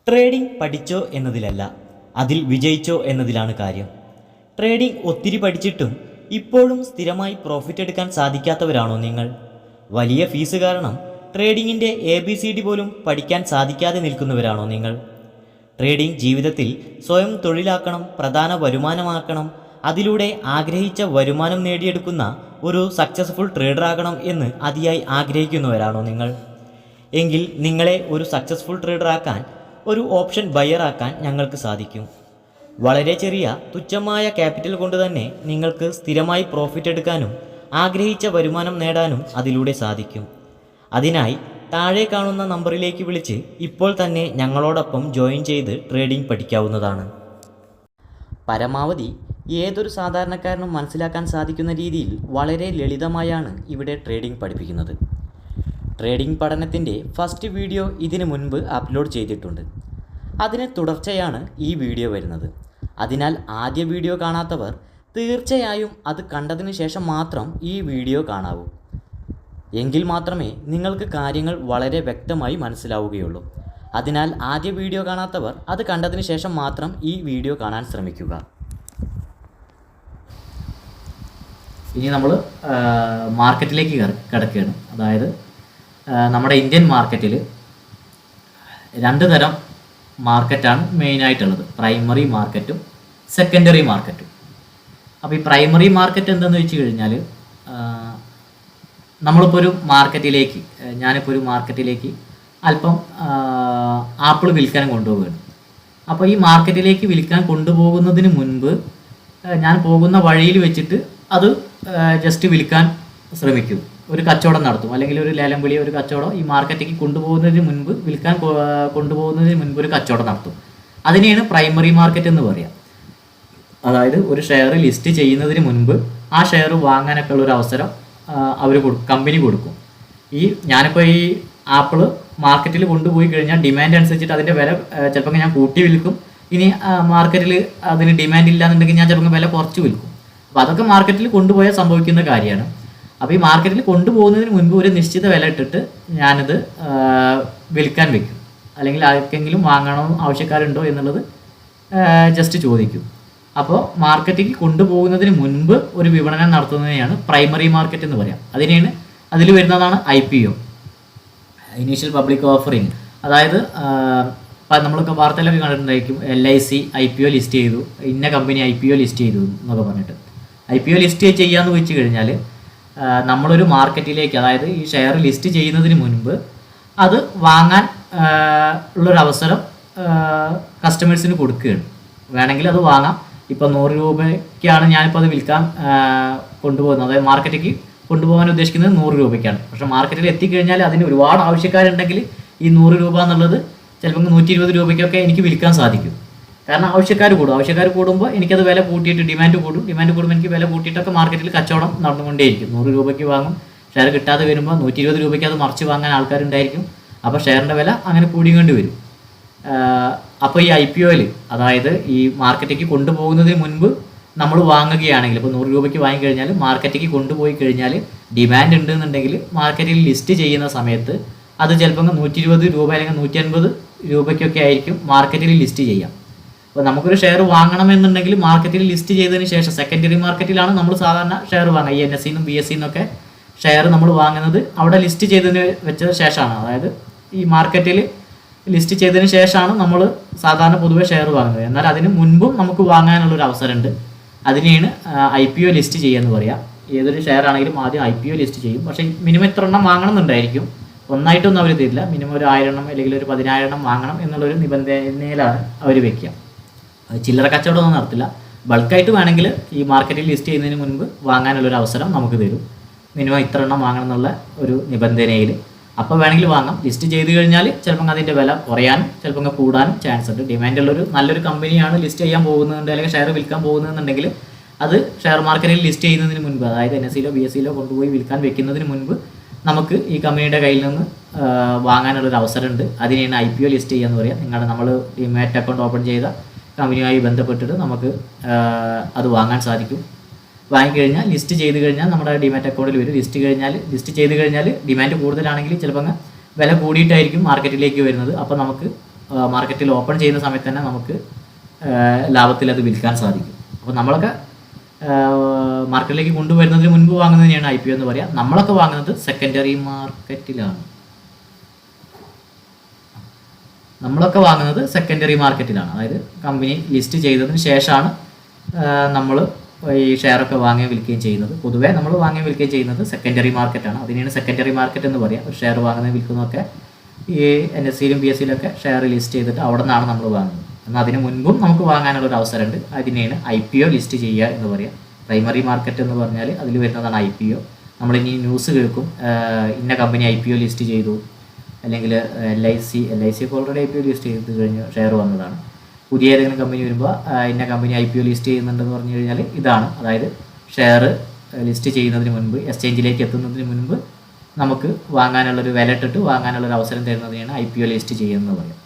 Trading പഠിച്ചോ എന്നതിലല്ല, അതിൽ വിജയിച്ചോ എന്നതിലാണ് കാര്യം. ട്രേഡിംഗ് ഒത്തിരി പഠിച്ചിട്ടും ഇപ്പോഴും സ്ഥിരമായി പ്രോഫിറ്റ് എടുക്കാൻ സാധിക്കാത്തവരാണോ നിങ്ങൾ? വലിയ ഫീസ് കാരണം ട്രേഡിങ്ങിൻ്റെ ABCD പോലും പഠിക്കാൻ സാധിക്കാതെ നിൽക്കുന്നവരാണോ നിങ്ങൾ? ട്രേഡിംഗ് ജീവിതത്തിൽ സ്വയം തൊഴിലാക്കണം, പ്രധാന വരുമാനമാക്കണം, അതിലൂടെ ആഗ്രഹിച്ച വരുമാനം നേടിയെടുക്കുന്ന ഒരു സക്സസ്ഫുൾ ട്രേഡറാകണം എന്ന് അതിയായി ആഗ്രഹിക്കുന്നവരാണോ നിങ്ങൾ? എങ്കിൽ നിങ്ങളെ ഒരു സക്സസ്ഫുൾ ട്രേഡറാക്കാൻ, ഒരു ഓപ്ഷൻ ബയറാക്കാൻ ഞങ്ങൾക്ക് സാധിക്കും. വളരെ ചെറിയ തുച്ഛമായ ക്യാപിറ്റൽ കൊണ്ട് തന്നെ നിങ്ങൾക്ക് സ്ഥിരമായി പ്രോഫിറ്റ് എടുക്കാനും ആഗ്രഹിച്ച വരുമാനം നേടാനും അതിലൂടെ സാധിക്കും. അതിനായി താഴെ കാണുന്ന നമ്പറിലേക്ക് വിളിച്ച് ഇപ്പോൾ തന്നെ ഞങ്ങളോടൊപ്പം ജോയിൻ ചെയ്ത് ട്രേഡിംഗ് പഠിക്കാവുന്നതാണ്. പരമാവധി ഏതൊരു സാധാരണക്കാരനും മനസ്സിലാക്കാൻ സാധിക്കുന്ന രീതിയിൽ വളരെ ലളിതമായാണ് ഇവിടെ ട്രേഡിംഗ് പഠിപ്പിക്കുന്നത്. ട്രേഡിംഗ് പഠനത്തിൻ്റെ ഫസ്റ്റ് വീഡിയോ ഇതിനു മുൻപ് അപ്ലോഡ് ചെയ്തിട്ടുണ്ട്. അതിന് തുടർച്ചയാണ് ഈ വീഡിയോ വരുന്നത്. അതിനാൽ ആദ്യ വീഡിയോ കാണാത്തവർ തീർച്ചയായും അത് കണ്ടതിന് ശേഷം മാത്രം ഈ വീഡിയോ കാണാവൂ. എങ്കിൽ മാത്രമേ നിങ്ങൾക്ക് കാര്യങ്ങൾ വളരെ വ്യക്തമായി മനസ്സിലാവുകയുള്ളൂ. അതിനാൽ ആദ്യ വീഡിയോ കാണാത്തവർ അത് കണ്ടതിന് ശേഷം മാത്രം ഈ വീഡിയോ കാണാൻ ശ്രമിക്കുക. ഇനി നമ്മൾ മാർക്കറ്റിലേക്ക് കിടക്കുകയാണ്. അതായത് നമ്മുടെ ഇന്ത്യൻ മാർക്കറ്റിൽ രണ്ട് തരം മാർക്കറ്റാണ് മെയിനായിട്ടുള്ളത്. പ്രൈമറി മാർക്കറ്റും സെക്കൻഡറി മാർക്കറ്റും. അപ്പോൾ ഈ പ്രൈമറി മാർക്കറ്റ് എന്തെന്ന് വെച്ച് കഴിഞ്ഞാൽ, നമ്മളിപ്പോൾ ഒരു മാർക്കറ്റിലേക്ക്, ഞാനിപ്പോൾ ഒരു മാർക്കറ്റിലേക്ക് അല്പം ആപ്പിൾ വിൽക്കാൻ കൊണ്ടുപോവുകയാണ്. അപ്പോൾ ഈ മാർക്കറ്റിലേക്ക് വിൽക്കാൻ കൊണ്ടുപോകുന്നതിന് മുൻപ് ഞാൻ പോകുന്ന വഴിയിൽ വെച്ചിട്ട് അത് ജസ്റ്റ് വിൽക്കാൻ ശ്രമിക്കും. ഒരു കച്ചവടം നടത്തും, അല്ലെങ്കിൽ ഒരു ലേലം വിളി, ഒരു കച്ചവടം ഈ മാർക്കറ്റിലേക്ക് കൊണ്ടുപോകുന്നതിന് മുൻപ്, വിൽക്കാൻ കൊണ്ടുപോകുന്നതിന് മുൻപ് ഒരു കച്ചവടം നടത്തും. അതിനെയാണ് പ്രൈമറി മാർക്കറ്റ് എന്ന് പറയുക. അതായത് ഒരു ഷെയർ ലിസ്റ്റ് ചെയ്യുന്നതിന് മുൻപ് ആ ഷെയർ വാങ്ങാനൊക്കെ ഉള്ളൊരു അവസരം കമ്പനി കൊടുക്കും. ഞാനിപ്പോൾ ഈ ആപ്പിൾ മാർക്കറ്റിൽ കൊണ്ടുപോയി കഴിഞ്ഞാൽ ഡിമാൻഡ് അനുസരിച്ചിട്ട് അതിൻ്റെ വില ചിലപ്പോൾ ഞാൻ കൂട്ടി വിൽക്കും. ഇനി മാർക്കറ്റിൽ അതിന് ഡിമാൻഡ് ഇല്ലാന്നുണ്ടെങ്കിൽ ഞാൻ ചിലപ്പോൾ വില കുറച്ച് വിൽക്കും. അപ്പോൾ അതൊക്കെ മാർക്കറ്റിൽ കൊണ്ടുപോയാൽ സംഭവിക്കുന്ന കാര്യമാണ്. അപ്പോൾ ഈ മാർക്കറ്റിൽ കൊണ്ടുപോകുന്നതിന് മുൻപ് ഒരു നിശ്ചിത വില ഇട്ടിട്ട് ഞാനത് വിൽക്കാൻ വെക്കും. അല്ലെങ്കിൽ ആർക്കെങ്കിലും വാങ്ങണോ, ആവശ്യക്കാരുണ്ടോ എന്നുള്ളത് ജസ്റ്റ് ചോദിക്കും. അപ്പോൾ മാർക്കറ്റിൽ കൊണ്ടുപോകുന്നതിന് മുൻപ് ഒരു വിപണനം നടത്തുന്നതിനെയാണ് പ്രൈമറി മാർക്കറ്റ് എന്ന് പറയാം. അതിൽ വരുന്നതാണ് IPO, ഇനീഷ്യൽ പബ്ലിക് ഓഫറിങ്. അതായത് നമ്മളൊക്കെ വാർത്തയിലൊക്കെ കണ്ടിട്ടുണ്ടായിരിക്കും, LIC IPO ലിസ്റ്റ് ചെയ്തു, ഇന്ന കമ്പനി IPO ലിസ്റ്റ് ചെയ്തു എന്നൊക്കെ പറഞ്ഞിട്ട്. IPO ലിസ്റ്റ് ചെയ്യാമെന്ന് വെച്ച് കഴിഞ്ഞാൽ നമ്മളൊരു മാർക്കറ്റിലേക്ക്, അതായത് ഈ ഷെയർ ലിസ്റ്റ് ചെയ്യുന്നതിന് മുൻപ് അത് വാങ്ങാൻ ഉള്ളൊരവസരം കസ്റ്റമേഴ്സിന് കൊടുക്കുകയാണ്. വേണമെങ്കിൽ അത് വാങ്ങാം. ഇപ്പോൾ 100 രൂപയ്ക്കാണ് ഞാനിപ്പോൾ അത് വിൽക്കാൻ കൊണ്ടുപോകുന്നത്. അതായത് മാർക്കറ്റിലേക്ക് കൊണ്ടുപോകാൻ ഉദ്ദേശിക്കുന്നത് 100 രൂപയ്ക്കാണ്. പക്ഷേ മാർക്കറ്റിൽ എത്തിക്കഴിഞ്ഞാൽ അതിന് ഒരുപാട് ആവശ്യക്കാരുണ്ടെങ്കിൽ ഈ 100 രൂപ എന്നുള്ളത് ചിലപ്പോൾ 120 രൂപയ്ക്കൊക്കെ എനിക്ക് വിൽക്കാൻ സാധിക്കും. കാരണം ആവശ്യക്കാർ കൂടുമ്പോൾ എനിക്കത് വില കൂട്ടിയിട്ട് ഡിമാൻഡ് കൂടുമ്പോൾ എനിക്ക് വില കൂട്ടിയിട്ടൊക്കെ മാർക്കറ്റിൽ കച്ചവടം നടന്നുകൊണ്ടേയിരിക്കും. 100 രൂപയ്ക്ക് വാങ്ങും, ഷെയർ കിട്ടാതെ വരുമ്പോൾ 120 രൂപയ്ക്ക് അത് മറിച്ച് വാങ്ങാൻ ആൾക്കാരുണ്ടായിരിക്കും. അപ്പോൾ ഷെയറിൻ്റെ വില അങ്ങനെ കൂടിക്കൊണ്ട് വരും. അപ്പോൾ ഈ IPOയിൽ, അതായത് ഈ മാർക്കറ്റിലേക്ക് കൊണ്ടുപോകുന്നതിന് മുൻപ് നമ്മൾ വാങ്ങുകയാണെങ്കിൽ, ഇപ്പോൾ 100 രൂപയ്ക്ക് വാങ്ങിക്കഴിഞ്ഞാൽ മാർക്കറ്റിലേക്ക് കൊണ്ടുപോയി കഴിഞ്ഞാൽ ഡിമാൻഡ് ഉണ്ടെന്നുണ്ടെങ്കിൽ മാർക്കറ്റിൽ ലിസ്റ്റ് ചെയ്യുന്ന സമയത്ത് അത് ചിലപ്പോൾ 120 രൂപ അല്ലെങ്കിൽ 150 രൂപയ്ക്കൊക്കെ ആയിരിക്കും മാർക്കറ്റിൽ ലിസ്റ്റ് ചെയ്യാം. അപ്പോൾ നമുക്കൊരു ഷെയർ വാങ്ങണമെന്നുണ്ടെങ്കിൽ മാർക്കറ്റിൽ ലിസ്റ്റ് ചെയ്തതിന് ശേഷം, സെക്കൻഡറി മാർക്കറ്റിലാണ് നമ്മൾ സാധാരണ ഷെയർ വാങ്ങുക. ഈ NSE ന്നും BSE ന്നൊക്കെ ഷെയർ നമ്മൾ വാങ്ങുന്നത് അവിടെ ലിസ്റ്റ് ചെയ്തതിന് വെച്ച ശേഷമാണ്. അതായത് ഈ മാർക്കറ്റിൽ ലിസ്റ്റ് ചെയ്തതിന് ശേഷമാണ് നമ്മൾ സാധാരണ പൊതുവെ ഷെയർ വാങ്ങുന്നത്. എന്നാൽ അതിന് മുൻപും നമുക്ക് വാങ്ങാനുള്ളൊരു അവസരമുണ്ട്. അതിനെയാണ് IPO ലിസ്റ്റ് ചെയ്യുക എന്ന് പറയുക. ഏതൊരു ഷെയർ ആണെങ്കിലും ആദ്യം IPO ലിസ്റ്റ് ചെയ്യും. പക്ഷേ മിനിമം എത്ര എണ്ണം വാങ്ങണം എന്നുണ്ടായിരിക്കും. ഒന്നായിട്ടൊന്നും അവർ തരില്ല. മിനിമം ഒരു 1000 എണ്ണം അല്ലെങ്കിൽ ഒരു 10000 എണ്ണം വാങ്ങണം എന്നുള്ളൊരു നിബന്ധനയിലാണ് അവർ വെക്കുക. ചില്ലറ കച്ചവടമൊന്നും നടത്തില്ല. ബൾക്കായിട്ട് വേണമെങ്കിൽ ഈ മാർക്കറ്റിൽ ലിസ്റ്റ് ചെയ്യുന്നതിന് മുൻപ് വാങ്ങാനുള്ളൊരു അവസരം നമുക്ക് തരും. മിനിമം ഇത്ര എണ്ണം വാങ്ങണം എന്നുള്ള ഒരു നിബന്ധനയിൽ. അപ്പോൾ വേണമെങ്കിൽ വാങ്ങാം. ലിസ്റ്റ് ചെയ്ത് കഴിഞ്ഞാൽ ചിലപ്പോൾ അതിൻ്റെ വില കുറയാനും ചിലപ്പോൾ കൂടാനും ചാൻസ് ഉണ്ട്. ഡിമാൻഡുള്ളൊരു നല്ലൊരു കമ്പനിയാണ് ലിസ്റ്റ് ചെയ്യാൻ പോകുന്നുണ്ട്, അല്ലെങ്കിൽ ഷെയർ വിൽക്കാൻ പോകുന്നതെന്നുണ്ടെങ്കിൽ അത് ഷെയർ മാർക്കറ്റിൽ ലിസ്റ്റ് ചെയ്യുന്നതിന് മുൻപ്, അതായത് NSE ലോ BSE ലോ കൊണ്ടുപോയി വിൽക്കാൻ വെക്കുന്നതിന് മുൻപ് നമുക്ക് ഈ കമ്പനിയുടെ കയ്യിൽ നിന്ന് വാങ്ങാനുള്ളൊരു അവസരമുണ്ട്. അതിനെയാണ് IPO ലിസ്റ്റ് ചെയ്യുക എന്ന് പറയുക. നമ്മൾ ഡിമാറ്റ് അക്കൗണ്ട് ഓപ്പൺ ചെയ്ത കമ്പനിയുമായി ബന്ധപ്പെട്ടിട്ട് നമുക്ക് അത് വാങ്ങാൻ സാധിക്കും. വാങ്ങിക്കഴിഞ്ഞാൽ ലിസ്റ്റ് ചെയ്ത് കഴിഞ്ഞാൽ നമ്മുടെ ഡിമാറ്റ് അക്കൗണ്ടിൽ വരും. ലിസ്റ്റ് ചെയ്ത് കഴിഞ്ഞാൽ ഡിമാൻഡ് കൂടുതലാണെങ്കിൽ ചിലപ്പോൾ വില കൂടിയിട്ടായിരിക്കും മാർക്കറ്റിലേക്ക് വരുന്നത്. അപ്പോൾ നമുക്ക് മാർക്കറ്റിൽ ഓപ്പൺ ചെയ്യുന്ന സമയത്ത് തന്നെ നമുക്ക് ലാഭത്തിൽ അത് വിൽക്കാൻ സാധിക്കും. അപ്പോൾ നമ്മളൊക്കെ മാർക്കറ്റിലേക്ക് കൊണ്ടുവരുന്നതിന് മുൻപ് വാങ്ങുന്നതിനെയാണ് IPO എന്ന് പറയുക. നമ്മളൊക്കെ വാങ്ങുന്നത് സെക്കൻഡറി മാർക്കറ്റിലാണ്. അതായത് കമ്പനി ലിസ്റ്റ് ചെയ്തതിന് ശേഷമാണ് നമ്മൾ ഈ ഷെയറൊക്കെ വാങ്ങുകയും വിൽക്കുകയും ചെയ്യുന്നത്. പൊതുവേ നമ്മൾ വാങ്ങുകയും വിൽക്കുകയും ചെയ്യുന്നത് സെക്കൻഡറി മാർക്കറ്റാണ്. അതിനെയാണ് സെക്കൻഡറി മാർക്കറ്റ് എന്ന് പറയുക. ഒരു ഷെയർ വാങ്ങുന്നതും വിൽക്കുന്നതൊക്കെ ഈ NSEയിലും BSEയിലൊക്കെ ഷെയർ ലിസ്റ്റ് ചെയ്തിട്ട് അവിടെ നിന്നാണ് നമ്മൾ വാങ്ങുന്നത്. എന്നാൽ അതിന് മുൻപും നമുക്ക് വാങ്ങാനുള്ളൊരു അവസരമുണ്ട്. അതിനെയാണ് IPO ലിസ്റ്റ് ചെയ്യുക എന്ന് പറയുക. പ്രൈമറി മാർക്കറ്റ് എന്ന് പറഞ്ഞാൽ അതിൽ വരുന്നതാണ് IPO. നമ്മളിനി ന്യൂസ് കേൾക്കും, ഇന്ന കമ്പനി IPO ലിസ്റ്റ് ചെയ്തു, അല്ലെങ്കിൽ LIC ഒക്കെ ഓൾറെഡി IPO ലിസ്റ്റ് ചെയ്ത് കഴിഞ്ഞ് ഷെയർ വന്നതാണ്. പുതിയ ഏതെങ്കിലും കമ്പനി വരുമ്പോൾ ഇന്ന കമ്പനി IPO ലിസ്റ്റ് ചെയ്യുന്നുണ്ടെന്ന് പറഞ്ഞു കഴിഞ്ഞാൽ ഇതാണ്. അതായത് ഷെയർ ലിസ്റ്റ് ചെയ്യുന്നതിന് മുൻപ്, എക്സ്ചേഞ്ചിലേക്ക് എത്തുന്നതിന് മുൻപ് നമുക്ക് വാങ്ങാനുള്ളൊരു വില ഇട്ടിട്ട് വാങ്ങാനുള്ളൊരു അവസരം തരുന്നതിനാണ് IPO ലിസ്റ്റ് ചെയ്യുന്നത് പറയുക.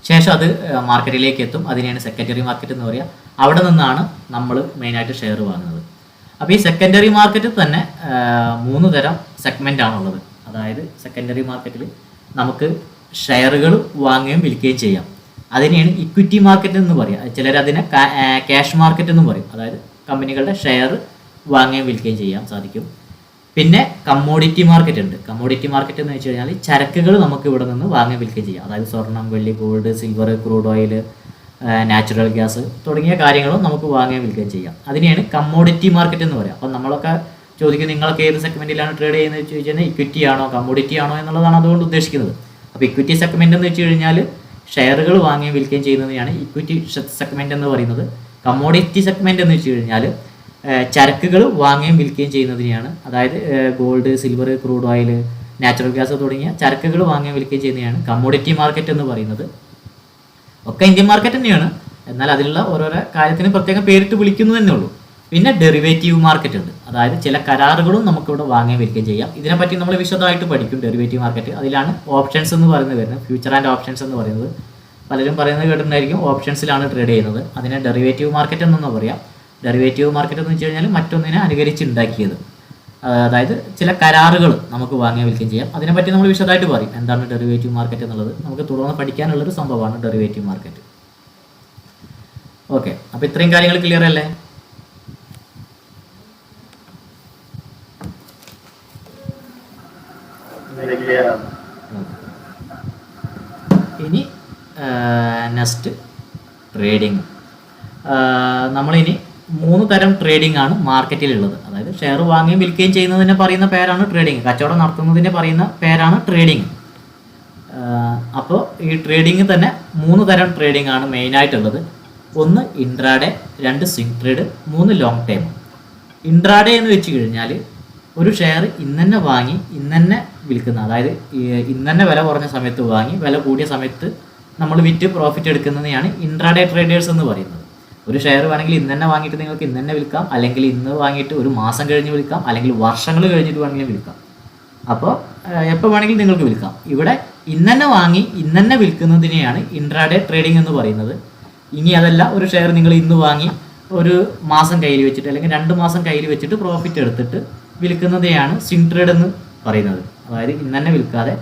ശേഷം അത് മാർക്കറ്റിലേക്ക് എത്തും. അതിനെയാണ് സെക്കൻഡറി മാർക്കറ്റ് എന്ന് പറയുക. അവിടെ നിന്നാണ് നമ്മൾ മെയിനായിട്ട് ഷെയർ വാങ്ങുന്നത്. അപ്പോൾ ഈ സെക്കൻഡറി മാർക്കറ്റിൽ തന്നെ 3 തരം സെഗ്മെൻ്റ് ആണുള്ളത്. അതായത് സെക്കൻഡറി മാർക്കറ്റിൽ നമുക്ക് ഷെയറുകൾ വാങ്ങുകയും വിൽക്കുകയും ചെയ്യാം. അതിനെയാണ് ഇക്വിറ്റി മാർക്കറ്റ് എന്ന് പറയുക. ചിലരതിനെ ക്യാഷ് മാർക്കറ്റ് എന്നും പറയും. അതായത് കമ്പനികളുടെ ഷെയർ വാങ്ങുകയും വിൽക്കുകയും ചെയ്യാൻ സാധിക്കും. പിന്നെ കമ്മോഡിറ്റി മാർക്കറ്റ് ഉണ്ട്. കമ്മോഡിറ്റി മാർക്കറ്റ് എന്ന് വെച്ച് കഴിഞ്ഞാൽ ചരക്കുകൾ നമുക്ക് ഇവിടെ നിന്ന് വാങ്ങുകയും വിൽക്കുകയും ചെയ്യാം. അതായത് സ്വർണം, വെള്ളി, gold, silver, crude oil, natural gas തുടങ്ങിയ കാര്യങ്ങളും നമുക്ക് വാങ്ങുകയും വിൽക്കുകയും ചെയ്യാം. അതിനെയാണ് കമ്മോഡിറ്റി മാർക്കറ്റ് എന്ന് പറയുക. അപ്പം നമ്മളൊക്കെ ചോദിക്കും, നിങ്ങളൊക്കെ ഏത് സെഗ്മെൻറ്റിലാണ് ട്രേഡ് ചെയ്യുന്നത് ചോദിച്ചു കഴിഞ്ഞാൽ ഇക്വിറ്റി ആണോ കമ്മോഡിറ്റി ആണോ എന്നുള്ളതാണ് അതുകൊണ്ട് ഉദ്ദേശിക്കുന്നത്. അപ്പോൾ ഇക്വിറ്റി സെഗ്മെൻറ്റ് എന്ന് വെച്ച് കഴിഞ്ഞാൽ ഷെയറുകൾ വാങ്ങുകയും വിൽക്കുകയും ചെയ്യുന്നതിനാണ് ഇക്വിറ്റി സെഗ്മെൻറ്റ് എന്ന് പറയുന്നത്. കമ്മോഡിറ്റി സെഗ്മെൻറ്റ് എന്ന് വെച്ച് കഴിഞ്ഞാൽ ചരക്കുകൾ വാങ്ങുകയും വിൽക്കുകയും ചെയ്യുന്നതിനെയാണ്. അതായത് gold, silver, crude oil, natural gas തുടങ്ങിയ ചരക്കുകൾ വാങ്ങുകയും വിൽക്കുകയും ചെയ്യുന്നതിനാണ് കമ്മോഡിറ്റി മാർക്കറ്റ് എന്ന് പറയുന്നത്. ഒക്കെ ഇന്ത്യൻ മാർക്കറ്റ് തന്നെയാണ്, എന്നാൽ അതിലുള്ള ഓരോരോ കാര്യത്തിന് പ്രത്യേകം പേരിട്ട് വിളിക്കുന്നു തന്നെ ഉള്ളൂ. പിന്നെ ഡെറിവേറ്റീവ് മാർക്കറ്റ് ഉണ്ട്. അതായത് ചില കരാറുകളും നമുക്കിവിടെ വാങ്ങുകയും വിൽക്കുകയും ചെയ്യാം. ഇതിനെപ്പറ്റി നമ്മൾ വിശദമായിട്ട് പഠിക്കും. ഡെറിവേറ്റീവ് മാർക്കറ്റ്, അതിലാണ് ഓപ്ഷൻസ് എന്ന് പറയുന്നത് വരുന്നത്. ഫ്യൂച്ചർ ആൻഡ് ഓപ്ഷൻസ് എന്ന് പറയുന്നത് പലരും പറയുന്നത് കേട്ടിട്ടുണ്ടായിരിക്കും. ഓപ്ഷൻസിലാണ് ട്രേഡ് ചെയ്യുന്നത്. അതിനെ ഡെറിവേറ്റീവ് മാർക്കറ്റ് എന്നൊന്നും പറയാം. ഡെറിവേറ്റീവ് മാർക്കറ്റ് എന്ന് വെച്ച് കഴിഞ്ഞാൽ മറ്റൊന്നിനെ അനുകരിച്ചുണ്ടാക്കിയത്. അതായത് ചില കരാറുകൾ നമുക്ക് വാങ്ങുകയും വിൽക്കുകയും ചെയ്യാം. അതിനെപ്പറ്റി നമ്മൾ വിശദമായിട്ട് പറയും എന്താണ് ഡെറിവേറ്റീവ് മാർക്കറ്റ് എന്നുള്ളത്. നമുക്ക് തുടർന്ന് പഠിക്കാനുള്ളൊരു സംഭവമാണ് ഡെറിവേറ്റീവ് മാർക്കറ്റ്. ഓക്കെ, അപ്പോൾ ഇത്രയും കാര്യങ്ങൾ ക്ലിയർ അല്ലേ? ഇനി നെക്സ്റ്റ് ട്രേഡിങ്. നമ്മളിനി 3 തരം ട്രേഡിംഗ് ആണ് മാർക്കറ്റിലുള്ളത്. അതായത് ഷെയർ വാങ്ങുകയും വിൽക്കുകയും ചെയ്യുന്നതിനെ പറയുന്ന പേരാണ് ട്രേഡിംഗ്. കച്ചവടം നടത്തുന്നതിനെ പറയുന്ന പേരാണ് ട്രേഡിംഗ്. അപ്പോൾ ഈ ട്രേഡിംഗ് തന്നെ 3 തരം ട്രേഡിംഗ് ആണ് മെയിനായിട്ടുള്ളത്. 1 intraday, 2 swing trade, 3 long time. Intraday എന്ന് വെച്ച് കഴിഞ്ഞാൽ ഒരു ഷെയർ ഇന്നെ വാങ്ങി ഇന്നെ വിൽക്കുന്ന, അതായത് ഇന്നെ വില കുറഞ്ഞ സമയത്ത് വാങ്ങി വില കൂടിയ സമയത്ത് നമ്മൾ വിറ്റ് പ്രോഫിറ്റ് എടുക്കുന്നതിനെയാണ് ഇൻട്രാഡേ ട്രേഡേഴ്സ് എന്ന് പറയുന്നത്. ഒരു ഷെയർ വേണമെങ്കിൽ ഇന്നെ വാങ്ങിയിട്ട് നിങ്ങൾക്ക് ഇന്നെ വിൽക്കാം, അല്ലെങ്കിൽ ഇന്ന് വാങ്ങിയിട്ട് ഒരു മാസം കഴിഞ്ഞ് വിൽക്കാം, അല്ലെങ്കിൽ വർഷങ്ങൾ കഴിഞ്ഞിട്ട് വേണമെങ്കിലും വിൽക്കാം. അപ്പോൾ എപ്പോൾ വേണമെങ്കിലും നിങ്ങൾക്ക് വിൽക്കാം. ഇവിടെ ഇന്നെ വാങ്ങി ഇന്നെ വിൽക്കുന്നതിനെയാണ് ഇൻട്രാഡേ ട്രേഡിംഗ് എന്ന് പറയുന്നത്. ഇനി അതല്ല, ഒരു ഷെയർ നിങ്ങൾ ഇന്ന് വാങ്ങി ഒരു മാസം കയ്യിൽ വെച്ചിട്ട് അല്ലെങ്കിൽ 2 മാസം കയ്യിൽ വെച്ചിട്ട് പ്രോഫിറ്റ് എടുത്തിട്ട് വിൽക്കുന്നതിനെയാണ് സ്വിംഗ് ട്രേഡ് എന്ന് പറയുന്നത്. അതായത് ഇന്നെ വിൽക്കാതെ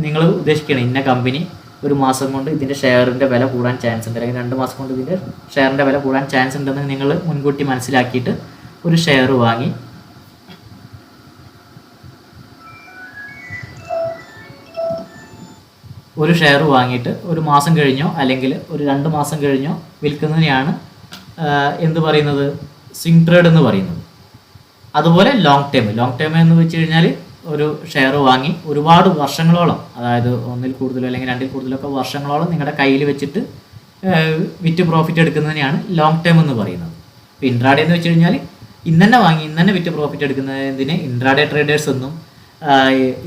നിങ്ങൾ ഉദ്ദേശിക്കണം ഇന്ന കമ്പനി ഒരു മാസം കൊണ്ട് ഇതിൻ്റെ ഷെയറിൻ്റെ വില കൂടാൻ ചാൻസ് ഉണ്ട്, അല്ലെങ്കിൽ 2 മാസം കൊണ്ട് ഇതിൻ്റെ ഷെയറിൻ്റെ വില കൂടാൻ ചാൻസ് ഉണ്ടെന്ന് നിങ്ങൾ മുൻകൂട്ടി മനസ്സിലാക്കിയിട്ട് ഒരു ഷെയർ വാങ്ങി വാങ്ങിയിട്ട് ഒരു മാസം കഴിഞ്ഞോ അല്ലെങ്കിൽ ഒരു 2 മാസം കഴിഞ്ഞോ വിൽക്കുന്നതിനെയാണ് എന്ത് പറയുന്നത്, സ്വിംഗ് ട്രേഡ് എന്ന് പറയുന്നത്. അതുപോലെ ലോങ് ടൈം എന്ന് വെച്ച് കഴിഞ്ഞാൽ ഒരു ഷെയർ വാങ്ങി ഒരുപാട് വർഷങ്ങളോളം, അതായത് 1 കൂടുതലോ അല്ലെങ്കിൽ 2 കൂടുതലൊക്കെ വർഷങ്ങളോളം നിങ്ങളുടെ കയ്യിൽ വെച്ചിട്ട് വിറ്റ് പ്രോഫിറ്റ് എടുക്കുന്നതിനെയാണ് ലോങ് ടൈം എന്ന് പറയുന്നത്. ഇപ്പോൾ ഇൻട്രാഡേ എന്ന് വെച്ച് കഴിഞ്ഞാൽ ഇന്നെ വാങ്ങി ഇന്നെ വിറ്റ് പ്രോഫിറ്റ് എടുക്കുന്നതിന് ഇൻട്രാഡേ ട്രേഡേഴ്സ് എന്നും,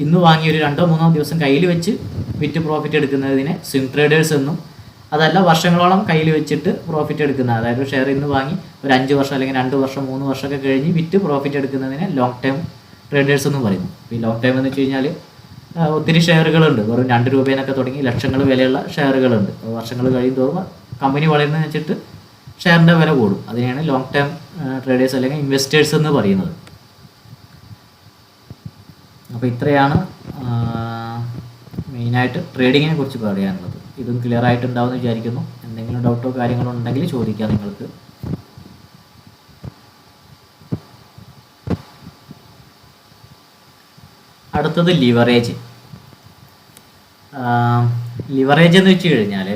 ഇന്ന് വാങ്ങി ഒരു 2-3 ദിവസം കയ്യിൽ വെച്ച് വിറ്റ് പ്രോഫിറ്റ് എടുക്കുന്നതിന് സ്വിംഗ് ട്രേഡേഴ്സ് എന്നും, അതല്ല വർഷങ്ങളോളം കയ്യിൽ വെച്ചിട്ട് പ്രോഫിറ്റ് എടുക്കുന്ന, അതായത് ഷെയർ ഇന്ന് വാങ്ങി ഒരു 5 വർഷം അല്ലെങ്കിൽ 2 വർഷം 3 വർഷമൊക്കെ കഴിഞ്ഞ് വിറ്റ് പ്രോഫിറ്റ് എടുക്കുന്നതിന് ലോങ് ടൈം ട്രേഡേഴ്സ് എന്ന് പറയുന്നു. ഈ ലോങ് ടൈം എന്ന് വെച്ച് കഴിഞ്ഞാൽ ഒത്തിരി ഷെയറുകളുണ്ട്. വെറും 2 രൂപയെന്നൊക്കെ തുടങ്ങി ലക്ഷങ്ങൾ വിലയുള്ള ഷെയറുകളുണ്ട്. വർഷങ്ങൾ കഴിയും തോറും കമ്പനി വളരുന്നതെന്ന് വെച്ചിട്ട് ഷെയറിൻ്റെ വില കൂടും. അതിനെയാണ് ലോങ് ടൈം ട്രേഡേഴ്സ് അല്ലെങ്കിൽ ഇൻവെസ്റ്റേഴ്സ് എന്ന് പറയുന്നത്. അപ്പോൾ ഇത്രയാണ് മെയിനായിട്ട് ട്രേഡിങ്ങിനെ കുറിച്ച് പറയാനുള്ളത്. ഇതും ക്ലിയർ ആയിട്ടുണ്ടാവുമെന്ന് വിചാരിക്കുന്നു. എന്തെങ്കിലും ഡൗട്ടോ കാര്യങ്ങളോ ഉണ്ടെങ്കിൽ ചോദിക്കാം നിങ്ങൾക്ക്. അടുത്തത് ലിവറേജ്. ലിവറേജ് എന്ന് വെച്ച് കഴിഞ്ഞാൽ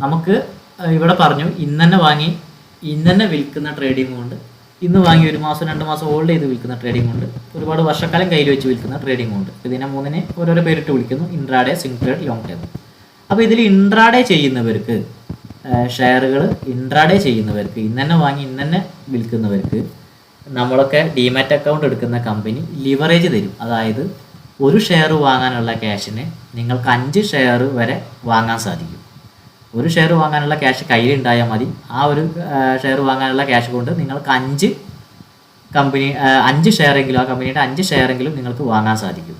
നമുക്ക് ഇവിടെ പറഞ്ഞു ഇന്നെ വാങ്ങി ഇന്നെ വിൽക്കുന്ന ട്രേഡിംഗ് ഉണ്ട്, ഇന്ന് വാങ്ങി 1 മാസം 2 മാസം ഹോൾഡ് ചെയ്ത് വിൽക്കുന്ന ട്രേഡിംഗ് ഉണ്ട്, ഒരുപാട് വർഷക്കാലം കയ്യിൽ വെച്ച് വിൽക്കുന്ന ട്രേഡിംഗ് ഉണ്ട്. ഇതിനെ 3 ഓരോരോ പേരിട്ട് വിളിക്കുന്നു: intraday, swing trade, long term. അപ്പോൾ ഇതിൽ ഇൻട്രാഡേ ചെയ്യുന്നവർക്ക് ഷെയറുകൾ ഇൻട്രാഡേ ചെയ്യുന്നവർക്ക് ഇന്നെ വാങ്ങി ഇന്നെ വിൽക്കുന്നവർക്ക് നമ്മളൊക്കെ ഡിമാറ്റ് അക്കൗണ്ട് എടുക്കുന്ന കമ്പനി ലിവറേജ് തരും. അതായത് ഒരു ഷെയർ വാങ്ങാനുള്ള ക്യാഷിന് നിങ്ങൾക്ക് 5 ഷെയർ വരെ വാങ്ങാൻ സാധിക്കും. ഒരു ഷെയർ വാങ്ങാനുള്ള ക്യാഷ് കയ്യിലുണ്ടായാൽ മതി. ആ ഒരു ഷെയർ വാങ്ങാനുള്ള ക്യാഷ് കൊണ്ട് നിങ്ങൾക്ക് 5 ഷെയറെങ്കിലും, ആ കമ്പനിയുടെ 5 ഷെയറെങ്കിലും നിങ്ങൾക്ക് വാങ്ങാൻ സാധിക്കും.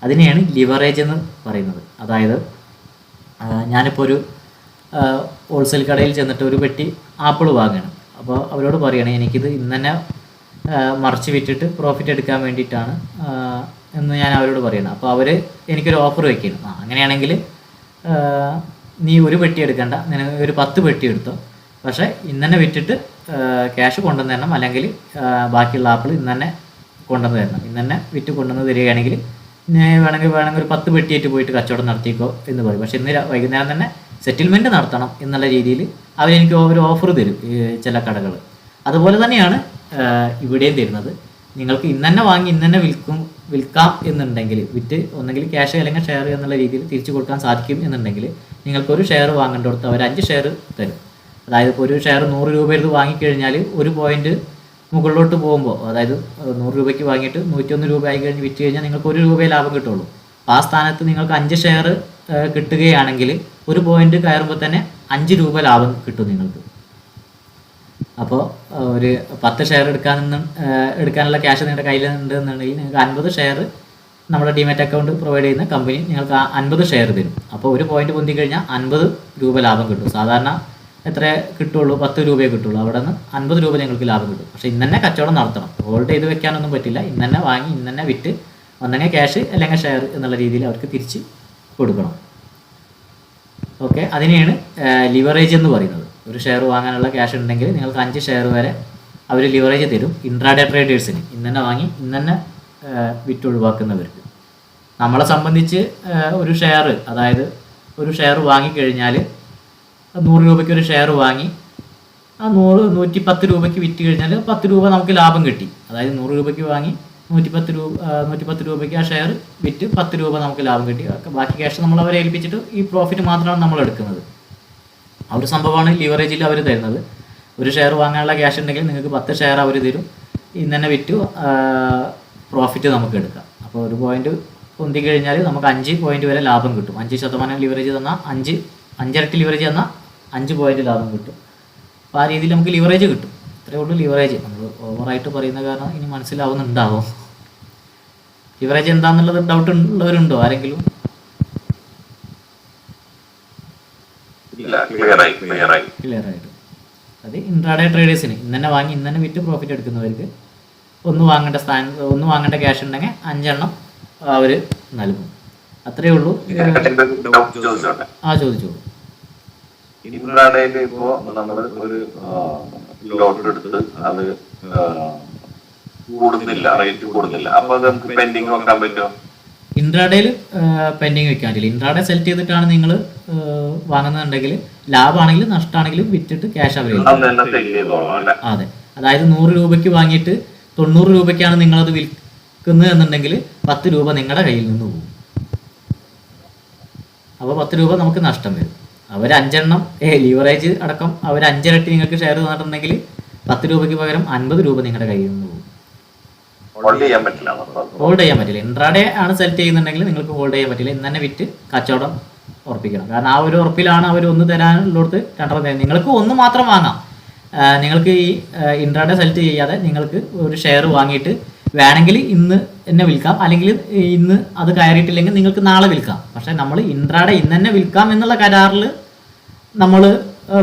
അതിനെയാണ് ലിവറേജ് എന്ന് പറയുന്നത്. അതായത് ഞാനിപ്പോൾ ഒരു ഹോൾസെയിൽ കടയിൽ ചെന്നിട്ട് ഒരു പെട്ടി ആപ്പിൾ വാങ്ങണം. അപ്പോൾ അവരോട് പറയണേ എനിക്കിത് ഇന്നെ മറിച്ച് വിറ്റിട്ട് പ്രോഫിറ്റ് എടുക്കാൻ വേണ്ടിയിട്ടാണ് എന്ന് ഞാൻ അവരോട് പറയണം. അപ്പോൾ അവർ എനിക്കൊരു ഓഫർ വയ്ക്കണം. അങ്ങനെയാണെങ്കിൽ നീ ഒരു പെട്ടി എടുക്കണ്ട, നിനക്ക് ഒരു 10 പെട്ടി എടുത്തോ, പക്ഷേ ഇന്നെ വിറ്റിട്ട് ക്യാഷ് കൊണ്ടുവന്ന് തരണം, അല്ലെങ്കിൽ ബാക്കിയുള്ള ആപ്പിൾ ഇന്നെ കൊണ്ടുവന്ന് തരണം. ഇന്നെ വിറ്റ് കൊണ്ടുവന്ന് തരികയാണെങ്കിൽ വേണമെങ്കിൽ ഒരു 10 പെട്ടിയായിട്ട് പോയിട്ട് കച്ചവടം നടത്തിക്കോ എന്ന് പറയും. പക്ഷേ ഇന്ന് വൈകുന്നേരം തന്നെ സെറ്റിൽമെൻറ്റ് നടത്തണം എന്നുള്ള രീതിയിൽ അവരെനിക്ക് ഒരു ഓഫർ തരും ചില കടകൾ. അതുപോലെ തന്നെയാണ് ഇവിടെയും തരുന്നത്. നിങ്ങൾക്ക് ഇന്നെ വാങ്ങി ഇന്നെ വിൽക്കാം എന്നുണ്ടെങ്കിൽ, വിറ്റ് ഒന്നെങ്കിൽ ക്യാഷ് അല്ലെങ്കിൽ ഷെയർ എന്നുള്ള രീതിയിൽ തിരിച്ചു കൊടുക്കാൻ സാധിക്കും എന്നുണ്ടെങ്കിൽ നിങ്ങൾക്കൊരു ഷെയർ വാങ്ങേണ്ടടുത്ത് അവർ 5 ഷെയർ തരും. അതായത് ഇപ്പോൾ ഒരു ഷെയർ 100 രൂപ എടുത്ത് വാങ്ങിക്കഴിഞ്ഞാൽ ഒരു പോയിന്റ് മുകളിലോട്ട് പോകുമ്പോൾ, അതായത് 100 രൂപയ്ക്ക് വാങ്ങിയിട്ട് 101 രൂപ ആയി കഴിഞ്ഞ് വിറ്റ് കഴിഞ്ഞാൽ നിങ്ങൾക്ക് 1 രൂപയെ ലാഭം കിട്ടുള്ളൂ. അപ്പോൾ ആ സ്ഥാനത്ത് നിങ്ങൾക്ക് 5 ഷെയർ കിട്ടുകയാണെങ്കിൽ ഒരു പോയിന്റ് കയറുമ്പോൾ തന്നെ 5 രൂപ ലാഭം കിട്ടും നിങ്ങൾക്ക്. അപ്പോൾ ഒരു 10 ഷെയർ എടുക്കാനുള്ള ക്യാഷ് നിങ്ങളുടെ കയ്യിൽ ഉണ്ടെന്നുണ്ടെങ്കിൽ നിങ്ങൾക്ക് 50 ഷെയർ നമ്മുടെ ഡിമാറ്റ് അക്കൗണ്ട് പ്രൊവൈഡ് ചെയ്യുന്ന കമ്പനി നിങ്ങൾക്ക് 50 ഷെയർ തരും. അപ്പോൾ ഒരു പോയിന്റ് പൊന്തി കഴിഞ്ഞാൽ 50 രൂപ ലാഭം കിട്ടും. സാധാരണ എത്ര കിട്ടുള്ളൂ? 10 രൂപയെ കിട്ടുള്ളൂ. അവിടെ നിന്ന് 50 രൂപ നിങ്ങൾക്ക് ലാഭം കിട്ടും. പക്ഷേ ഇന്നെ കച്ചവടം നടത്തണം, ഹോൾഡ് ചെയ്ത് വെക്കാനൊന്നും പറ്റില്ല. ഇന്നെ വാങ്ങി ഇന്നെ വിറ്റ് ഒന്നെങ്കിൽ ക്യാഷ് അല്ലെങ്കിൽ ഷെയർ എന്നുള്ള രീതിയിൽ അവർക്ക് തിരിച്ച് കൊടുക്കണം. ഓക്കെ, അതിനെയാണ് ലിവറേജ് എന്ന് പറയുന്നത്. ഒരു ഷെയർ വാങ്ങാനുള്ള ക്യാഷ് ഉണ്ടെങ്കിൽ നിങ്ങൾക്ക് 5 ഷെയർ വരെ അവർ ലിവറേജ് തരും ഇൻട്രാഡേ ട്രേഡേഴ്സിന്, ഇന്നെ വാങ്ങി ഇന്നെ വിറ്റ് ഒഴിവാക്കുന്നവർക്ക്. നമ്മളെ സംബന്ധിച്ച് ഒരു ഷെയർ, അതായത് ഒരു ഷെയർ വാങ്ങിക്കഴിഞ്ഞാൽ 100 രൂപയ്ക്ക് ഒരു ഷെയർ വാങ്ങി ആ 110 രൂപയ്ക്ക് വിറ്റ് കഴിഞ്ഞാൽ 10 രൂപ നമുക്ക് ലാഭം കിട്ടി. അതായത് 100 രൂപയ്ക്ക് വാങ്ങി 110 രൂപയ്ക്ക് ആ ഷെയർ വിറ്റ് 10 രൂപ നമുക്ക് ലാഭം കിട്ടി. ബാക്കി ക്യാഷ് നമ്മൾ അവരെ ഏൽപ്പിച്ചിട്ട് ഈ പ്രോഫിറ്റ് മാത്രമാണ് നമ്മൾ എടുക്കുന്നത്. ആ ഒരു സംഭവമാണ് ലിവറേജിൽ അവർ തരുന്നത്. ഒരു ഷെയർ വാങ്ങാനുള്ള ക്യാഷ് ഉണ്ടെങ്കിൽ നിങ്ങൾക്ക് 10 ഷെയർ അവർ തരും, ഇന്നെ വിറ്റ് പ്രോഫിറ്റ് നമുക്ക് എടുക്കാം. അപ്പോൾ ഒരു പോയിന്റ് പൊന്തി കഴിഞ്ഞാൽ നമുക്ക് 5 പോയിന്റ് വരെ ലാഭം കിട്ടും. 5% ലിവറേജ് തന്നാൽ 5 ഇരട്ടി ലിവറേജ് തന്നാൽ 5 പോയിന്റ് ലാഭം കിട്ടും. അപ്പോൾ ആ രീതിയിൽ നമുക്ക് ലിവറേജ് കിട്ടും. ഇത്രയേ ഉള്ളൂ ലിവറേജ്. നമ്മൾ ഓവറായിട്ട് പറയുന്ന കാരണം ഇനി മനസ്സിലാവുന്നുണ്ടാവും. ലിവറേജ് എന്താണെന്നുള്ളത് ഡൗട്ട് ഉള്ളവരുണ്ടോ ആരെങ്കിലും? ക്ലിയർ ആയിട്ട്. അത് ഇൻട്രാഡേ ട്രേഡേഴ്സിന് ഇന്നെ വാങ്ങി ഇന്നെ വിറ്റ് പ്രോഫിറ്റ് എടുക്കുന്നവർക്ക് ഒന്ന് വാങ്ങേണ്ട ക്യാഷ് ഉണ്ടെങ്കിൽ 5 എണ്ണം അവർ നൽകും. അത്രയേ ഉള്ളൂ. ചോദിച്ചോളൂ. ഇൻട്രാഡേയിൽ ഇപ്പോ നമ്മൾ ഒരു ലോട്ട് എടുത്ത് അത് കൂടുന്നില്ല, റേറ്റ് കൂടുന്നില്ല, അപ്പൊ അത് നമുക്ക് പെൻഡിങ് വെക്കാൻ പറ്റുമോ? ഇൻട്രാഡേയിൽ പെൻഡിങ് വെക്കാൻ പറ്റില്ല. ഇൻട്രാഡേ സെലക്ട് ചെയ്തിട്ടാണ് നിങ്ങൾ വാങ്ങുന്നുണ്ടെങ്കിൽ ലാഭമാണെങ്കിലും നഷ്ടമാണെങ്കിലും വിറ്റിട്ട് ക്യാഷ് അവർ. അതെ, അതായത് 100 രൂപയ്ക്ക് വാങ്ങിയിട്ട് 90 രൂപയ്ക്കാണ് നിങ്ങളത് വിൽക്കുന്നത് എന്നുണ്ടെങ്കിൽ 10 രൂപ നിങ്ങളുടെ കയ്യിൽ നിന്ന് പോകും. അപ്പോൾ 10 രൂപ നമുക്ക് നഷ്ടം വരും. അവർ 5 എണ്ണം ലിവറേജ് അടക്കം അവർ 5 ഇരട്ടി നിങ്ങൾക്ക് ഷെയർ തന്നിട്ടുണ്ടെങ്കിൽ 10 രൂപയ്ക്ക് പകരം 50 രൂപ നിങ്ങളുടെ കയ്യിൽ നിന്ന് പോകും. ഹോൾഡ് ചെയ്യാൻ പറ്റില്ല. ഇൻട്രാഡേ ആണ് സെലക്ട് ചെയ്യുന്നുണ്ടെങ്കിൽ നിങ്ങൾക്ക് ഹോൾഡ് ചെയ്യാൻ പറ്റില്ല. ഇന്നെ വിറ്റ് കച്ചവടം ഉറപ്പിക്കണം. കാരണം ആ ഒരു ഉറപ്പിലാണ് അവർ ഒന്ന് തരാനുള്ളടത്ത് 2 തരും. നിങ്ങൾക്ക് ഒന്ന് മാത്രം വാങ്ങാം. നിങ്ങൾക്ക് ഈ ഇൻട്രാഡേ സെലക്ട് ചെയ്യാതെ നിങ്ങൾക്ക് ഒരു ഷെയർ വാങ്ങിയിട്ട് വേണമെങ്കിൽ ഇന്ന് എന്നെ വിൽക്കാം, അല്ലെങ്കിൽ ഇന്ന് അത് കയറിയിട്ടില്ലെങ്കിൽ നിങ്ങൾക്ക് നാളെ വിൽക്കാം. പക്ഷേ നമ്മൾ ഇൻട്രാഡേ ഇന്നെ വിൽക്കാം എന്നുള്ള കരാറിൽ നമ്മൾ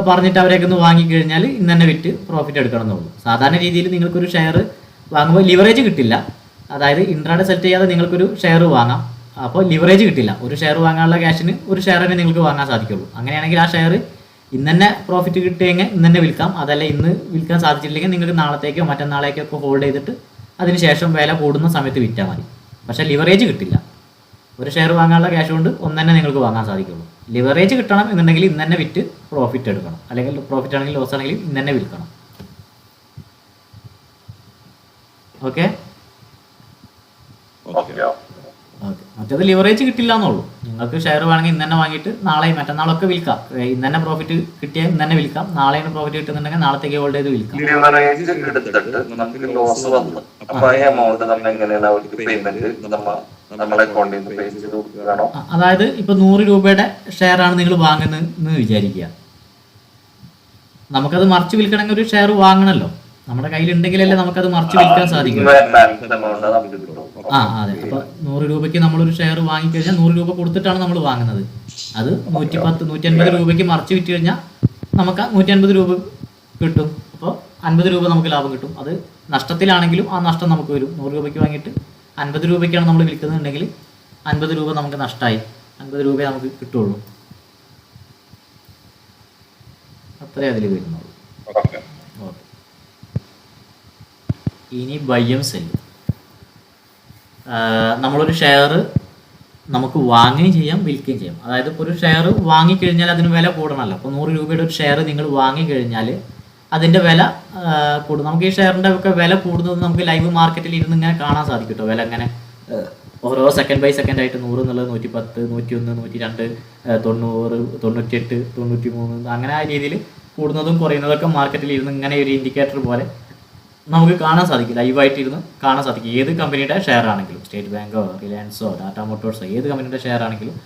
പറഞ്ഞിട്ട് അവരേക്ക് ഒന്ന് വാങ്ങിക്കഴിഞ്ഞാൽ ഇന്നെ വിറ്റ് പ്രോഫിറ്റ് എടുക്കണം എന്നുള്ളൂ. സാധാരണ രീതിയിൽ നിങ്ങൾക്കൊരു ഷെയർ വാങ്ങുമ്പോൾ ലിവറേജ് കിട്ടില്ല. അതായത് ഇൻട്രാഡേ സെലക്ട് ചെയ്യാതെ നിങ്ങൾക്കൊരു ഷെയർ വാങ്ങാം. അപ്പോൾ ലിവറേജ് കിട്ടില്ല. ഒരു ഷെയർ വാങ്ങാനുള്ള ക്യാഷിന് ഒരു ഷെയർ തന്നെ നിങ്ങൾക്ക് വാങ്ങാൻ സാധിക്കുള്ളൂ. അങ്ങനെയാണെങ്കിൽ ആ ഷെയർ ഇന്ന് തന്നെ പ്രോഫിറ്റ് കിട്ടിയെങ്കിൽ ഇന്ന് തന്നെ വിൽക്കാം. അതല്ല ഇന്ന് വിൽക്കാൻ സാധിച്ചിട്ടില്ലെങ്കിൽ നിങ്ങൾക്ക് നാളത്തേക്കോ മറ്റന്നാളേക്കോ ഒക്കെ ഹോൾഡ് ചെയ്തിട്ട് അതിനുശേഷം വില കൂടുന്ന സമയത്ത് വിറ്റാൽ മതി. പക്ഷേ ലിവറേജ് കിട്ടില്ല. ഒരു ഷെയർ വാങ്ങാനുള്ള ക്യാഷ് കൊണ്ട് ഒന്ന് തന്നെ നിങ്ങൾക്ക് വാങ്ങാൻ സാധിക്കുള്ളൂ. ലിവറേജ് കിട്ടണം എന്നുണ്ടെങ്കിൽ ഇന്ന് തന്നെ വിറ്റ് പ്രോഫിറ്റ് എടുക്കണം. അല്ലെങ്കിൽ പ്രോഫിറ്റ് ആണെങ്കിൽ ലോസ് ആണെങ്കിലും ഇന്ന് തന്നെ വിൽക്കണം. ഓക്കെ. മറ്റേത് ലിവറേജ് കിട്ടില്ല എന്നുള്ളൂ. നിങ്ങൾക്ക് ഷെയർ വേണമെങ്കിൽ ഇന്ന് തന്നെ വാങ്ങിയിട്ട് നാളെയും മറ്റന്നാളൊക്കെ വിൽക്കാം. ഇന്ന് തന്നെ പ്രോഫിറ്റ് കിട്ടിയാൽ ഇന്ന് തന്നെ വിൽക്കാം. നാളെയും പ്രോഫിറ്റ് കിട്ടുന്നുണ്ടെങ്കിൽ നാളത്തേക്ക് ഹോൾഡ് ചെയ്ത് വിൽക്കാം. ലിവറേജ് എടുത്തിട്ട് നമുക്ക് ലോസ് വന്നു, അപ്പൊ ആ എമൗണ്ട് നമ്മൾ എങ്ങനെയാണ് അവർക്ക് പേയ്മെന്റ് നമ്മുടെ അക്കൗണ്ടിൽ നിന്ന് പേ ചെയ്ത് കൊടുക്കുകയാണോ? അതായത് ഇപ്പൊ 100 രൂപയുടെ ഷെയർ ആണ് നിങ്ങൾ വാങ്ങുന്നതെന്ന് വിചാരിക്കുക. നമുക്കത് മറിച്ച് വിൽക്കണമെങ്കിൽ ഒരു ഷെയർ വാങ്ങണമല്ലോ. നമ്മുടെ കയ്യിലുണ്ടെങ്കിലല്ലേ നമുക്കത് മറിച്ച് വിൽക്കാൻ സാധിക്കും. അതെ. അപ്പൊ 100 രൂപയ്ക്ക് നമ്മളൊരു ഷെയർ വാങ്ങിക്കഴിഞ്ഞാൽ 100 രൂപ കൊടുത്തിട്ടാണ് നമ്മൾ വാങ്ങുന്നത്. അത് 110-150 രൂപയ്ക്ക് മറിച്ച് വിറ്റ് കഴിഞ്ഞാൽ നമുക്ക് 150 രൂപ കിട്ടും. അപ്പോൾ 50 രൂപ നമുക്ക് ലാഭം കിട്ടും. അത് നഷ്ടത്തിലാണെങ്കിലും ആ നഷ്ടം നമുക്ക് വരും. 100 രൂപയ്ക്ക് വാങ്ങിയിട്ട് 50 രൂപയ്ക്കാണ് നമ്മൾ വിൽക്കുന്നുണ്ടെങ്കിൽ 50 രൂപ നമുക്ക് നഷ്ടമായി. 50 രൂപയെ നമുക്ക് കിട്ടുള്ളൂ. അത്രേ അതിൽ വരുന്നുള്ളൂ. ഓക്കെ. ഇനി ബൈയും സെല്ലും. നമ്മളൊരു ഷെയർ നമുക്ക് വാങ്ങുകയും ചെയ്യാം, വിൽക്കുകയും ചെയ്യാം. അതായത് ഇപ്പോൾ ഒരു ഷെയർ വാങ്ങിക്കഴിഞ്ഞാൽ അതിന് വില കൂടണമല്ലോ. അപ്പോൾ 100 രൂപയുടെ ഒരു ഷെയർ നിങ്ങൾ വാങ്ങിക്കഴിഞ്ഞാൽ അതിൻ്റെ വില കൂടും. നമുക്ക് ഈ ഷെയറിൻ്റെ ഒക്കെ വില കൂടുന്നത് നമുക്ക് ലൈവ് മാർക്കറ്റിൽ ഇരുന്ന് ഇങ്ങനെ കാണാൻ സാധിക്കും കേട്ടോ. വില ഇങ്ങനെ ഓരോ സെക്കൻഡ് ബൈ സെക്കൻഡ് ആയിട്ട് 100 എന്നുള്ളത് 110, 101, 102, 90, 98, 93 അങ്ങനെ ആ രീതിയിൽ കൂടുന്നതും കുറയുന്നതൊക്കെ മാർക്കറ്റിൽ ഇരുന്ന് ഇങ്ങനെ ഒരു ഇൻഡിക്കേറ്റർ പോലെ നമുക്ക് കാണാൻ സാധിക്കും. ലൈവായിട്ട് ഇരുന്ന് കാണാൻ സാധിക്കും. ഏത് കമ്പനിയുടെ ഷെയർ ആണെങ്കിലും, സ്റ്റേറ്റ് ബാങ്കോ റിലയൻസോ ടാറ്റ മോട്ടോഴ്സോ ഏത് കമ്പനിയുടെ ഷെയർ ആണെങ്കിലും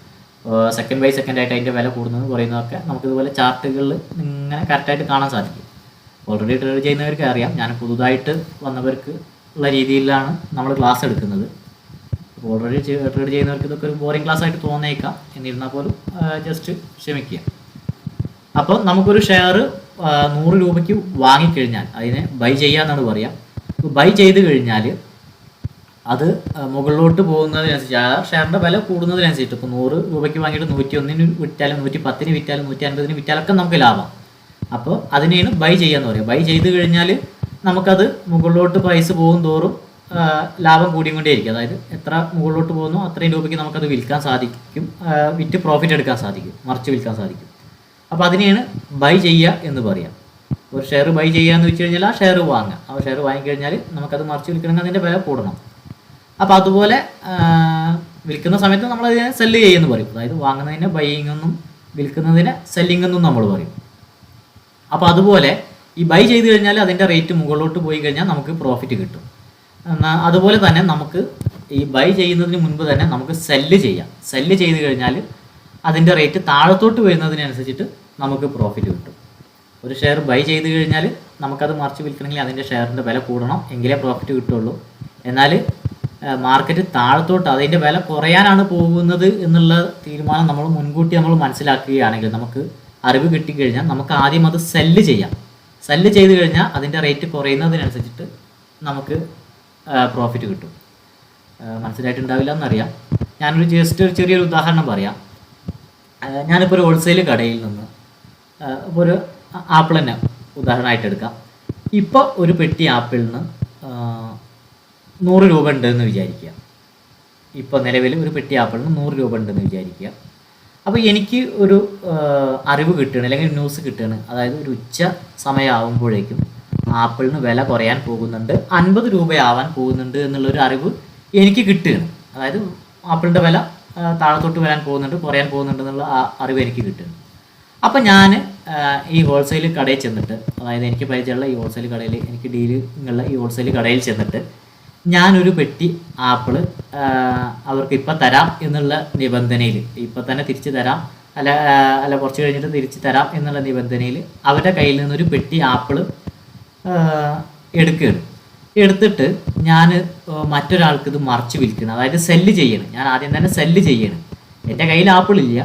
സെക്കൻഡ് ബൈ സെക്കൻഡ് ആയിട്ട് അതിൻ്റെ വില കൂടുന്നതും കുറയുന്നതൊക്കെ നമുക്ക് ഇതുപോലെ ചാർട്ടുകളിൽ ഇങ്ങനെ കറക്റ്റായിട്ട് കാണാൻ സാധിക്കും. ഓൾറെഡി ട്രേഡ് ചെയ്യുന്നവർക്ക് അറിയാം. ഞാൻ പുതുതായിട്ട് വന്നവർക്ക് ഉള്ള രീതിയിലാണ് നമ്മൾ ക്ലാസ് എടുക്കുന്നത്. അപ്പോൾ ഓൾറെഡി ട്രേഡ് ചെയ്യുന്നവർക്ക് ഇതൊക്കെ ഒരു ബോറിംഗ് ക്ലാസ് ആയിട്ട് തോന്നേക്കാം. എന്നിരുന്നാൽ പോലും ജസ്റ്റ് ക്ഷമിക്കുക. അപ്പോൾ നമുക്കൊരു ഷെയർ 100 രൂപയ്ക്ക് വാങ്ങിക്കഴിഞ്ഞാൽ അതിനെ ബൈ ചെയ്യാന്നാണ് പറയാം. ബൈ ചെയ്ത് കഴിഞ്ഞാൽ അത് മുകളിലോട്ട് പോകുന്നതിനനുസരിച്ച് ആ ഷെയറിൻ്റെ വില കൂടുന്നതിനനുസരിച്ച് ഇപ്പോൾ 100 രൂപയ്ക്ക് വാങ്ങിയിട്ട് 101 വിറ്റാലും 110 വിറ്റാലും 150 വിറ്റാലൊക്കെ നമുക്ക് ലാഭം. അപ്പോൾ അതിനെയാണ് ബൈ ചെയ്യാന്ന് പറയുക. ബൈ ചെയ്ത് കഴിഞ്ഞാൽ നമുക്കത് മുകളിലോട്ട് പ്രൈസ് പോകും തോറും ലാഭം കൂടിക്കൊണ്ടേയിരിക്കും. അതായത് എത്ര മുകളിലോട്ട് പോകുന്നോ അത്രയും രൂപയ്ക്ക് നമുക്കത് വിൽക്കാൻ സാധിക്കും. വിറ്റ് പ്രോഫിറ്റ് എടുക്കാൻ സാധിക്കും, മറിച്ച് വിൽക്കാൻ സാധിക്കും. അപ്പോൾ അതിനെയാണ് ബൈ ചെയ്യുക എന്ന് പറയാം. ഒരു ഷെയർ ബൈ ചെയ്യുക എന്ന് വെച്ച് കഴിഞ്ഞാൽ ആ ഷെയർ വാങ്ങുക. ആ ഷെയർ വാങ്ങിക്കഴിഞ്ഞാൽ നമുക്കത് മറിച്ച് വിൽക്കണമെങ്കിൽ അതിൻ്റെ വില കൂടണം. അപ്പോൾ അതുപോലെ വിൽക്കുന്ന സമയത്ത് നമ്മളതിനെ സെല്ല് ചെയ്യുമെന്ന് പറയും. അതായത് വാങ്ങുന്നതിനെ ബൈയിങ് എന്നും വിൽക്കുന്നതിനെ സെല്ലിംഗ് എന്നും നമ്മൾ പറയും. അപ്പോൾ അതുപോലെ ഈ ബൈ ചെയ്ത് കഴിഞ്ഞാൽ അതിൻ്റെ റേറ്റ് മുകളിലോട്ട് പോയി കഴിഞ്ഞാൽ നമുക്ക് പ്രോഫിറ്റ് കിട്ടും. അതുപോലെ തന്നെ നമുക്ക് ഈ ബൈ ചെയ്യുന്നതിന് മുൻപ് തന്നെ നമുക്ക് സെല്ല് ചെയ്യാം. സെല്ല് ചെയ്ത് കഴിഞ്ഞാൽ അതിൻ്റെ റേറ്റ് താഴത്തോട്ട് വരുന്നതിനനുസരിച്ചിട്ട് നമുക്ക് പ്രോഫിറ്റ് കിട്ടും. ഒരു ഷെയർ ബൈ ചെയ്ത് കഴിഞ്ഞാൽ നമുക്കത് മറിച്ച് വിൽക്കണമെങ്കിൽ അതിൻ്റെ ഷെയറിൻ്റെ വില കൂടണം, എങ്കിലേ പ്രോഫിറ്റ് കിട്ടുള്ളൂ. എന്നാൽ മാർക്കറ്റ് താഴത്തോട്ട് അതിൻ്റെ വില കുറയാനാണ് പോകുന്നത് എന്നുള്ള തീരുമാനം നമ്മൾ മുൻകൂട്ടി നമ്മൾ മനസ്സിലാക്കുകയാണെങ്കിൽ, നമുക്ക് അറിവ് കിട്ടിക്കഴിഞ്ഞാൽ നമുക്ക് ആദ്യം അത് സെല്ല് ചെയ്യാം. സെല്ല് ചെയ്ത് കഴിഞ്ഞാൽ അതിൻ്റെ റേറ്റ് കുറയുന്നതിനനുസരിച്ചിട്ട് നമുക്ക് പ്രോഫിറ്റ് കിട്ടും. മനസ്സിലായിട്ടുണ്ടാവില്ല എന്നറിയാം. ഞാനൊരു ജസ്റ്റ് ഒരു ചെറിയൊരു ഉദാഹരണം പറയാം. ഞാനിപ്പോൾ ഒരു ഹോൾസെയിൽ കടയിൽ നിന്ന് ഇപ്പോൾ ഒരു ആപ്പിൾ തന്നെ ഉദാഹരണമായിട്ട് എടുക്കാം. ഇപ്പോൾ ഒരു പെട്ടി ആപ്പിളിന് 100 രൂപ ഉണ്ടെന്ന് വിചാരിക്കുക. ഇപ്പോൾ നിലവിൽ ഒരു പെട്ടി ആപ്പിളിന് 100 രൂപ ഉണ്ടെന്ന് വിചാരിക്കുക. അപ്പോൾ എനിക്ക് ഒരു അറിവ് കിട്ടുകയാണ്, അല്ലെങ്കിൽ ന്യൂസ് കിട്ടുകയാണ്. അതായത് ഒരു ഉച്ച സമയമാകുമ്പോഴേക്കും ആപ്പിളിന് വില കുറയാൻ പോകുന്നുണ്ട്, 50 രൂപയാവാൻ പോകുന്നുണ്ട് എന്നുള്ളൊരു അറിവ് എനിക്ക് കിട്ടുകയാണ്. അതായത് ആപ്പിളിൻ്റെ വില താഴത്തോട്ട് വരാൻ പോകുന്നുണ്ട്, കുറയാൻ പോകുന്നുണ്ട് എന്നുള്ള ആ അറിവ് എനിക്ക് കിട്ടുകയാണ്. അപ്പം ഞാൻ ഈ ഹോൾസെയിൽ കടയിൽ ചെന്നിട്ട്, അതായത് എനിക്ക് പരിചയമുള്ള ഈ ഹോൾസെയിൽ കടയിൽ, എനിക്ക് ഡീലിങ്ങുള്ള ഈ ഹോൾസെയിൽ കടയിൽ ചെന്നിട്ട് ഞാനൊരു പെട്ടി ആപ്പിള് അവർക്ക് ഇപ്പം തരാം എന്നുള്ള നിബന്ധനയിൽ, ഇപ്പം തന്നെ തിരിച്ച് തരാം, അല്ല കുറച്ച് കഴിഞ്ഞിട്ട് തിരിച്ച് തരാം എന്നുള്ള നിബന്ധനയിൽ അവരുടെ കയ്യിൽ നിന്നൊരു പെട്ടി ആപ്പിള് എടുക്കുകയാണ്. എടുത്തിട്ട് ഞാൻ മറ്റൊരാൾക്ക് ഇത് മറിച്ച് വിൽക്കണം, അതായത് സെല്ല് ചെയ്യണം. ഞാൻ ആദ്യം തന്നെ സെല്ല് ചെയ്യണം. എൻ്റെ കയ്യിൽ ആപ്പിളില്ല,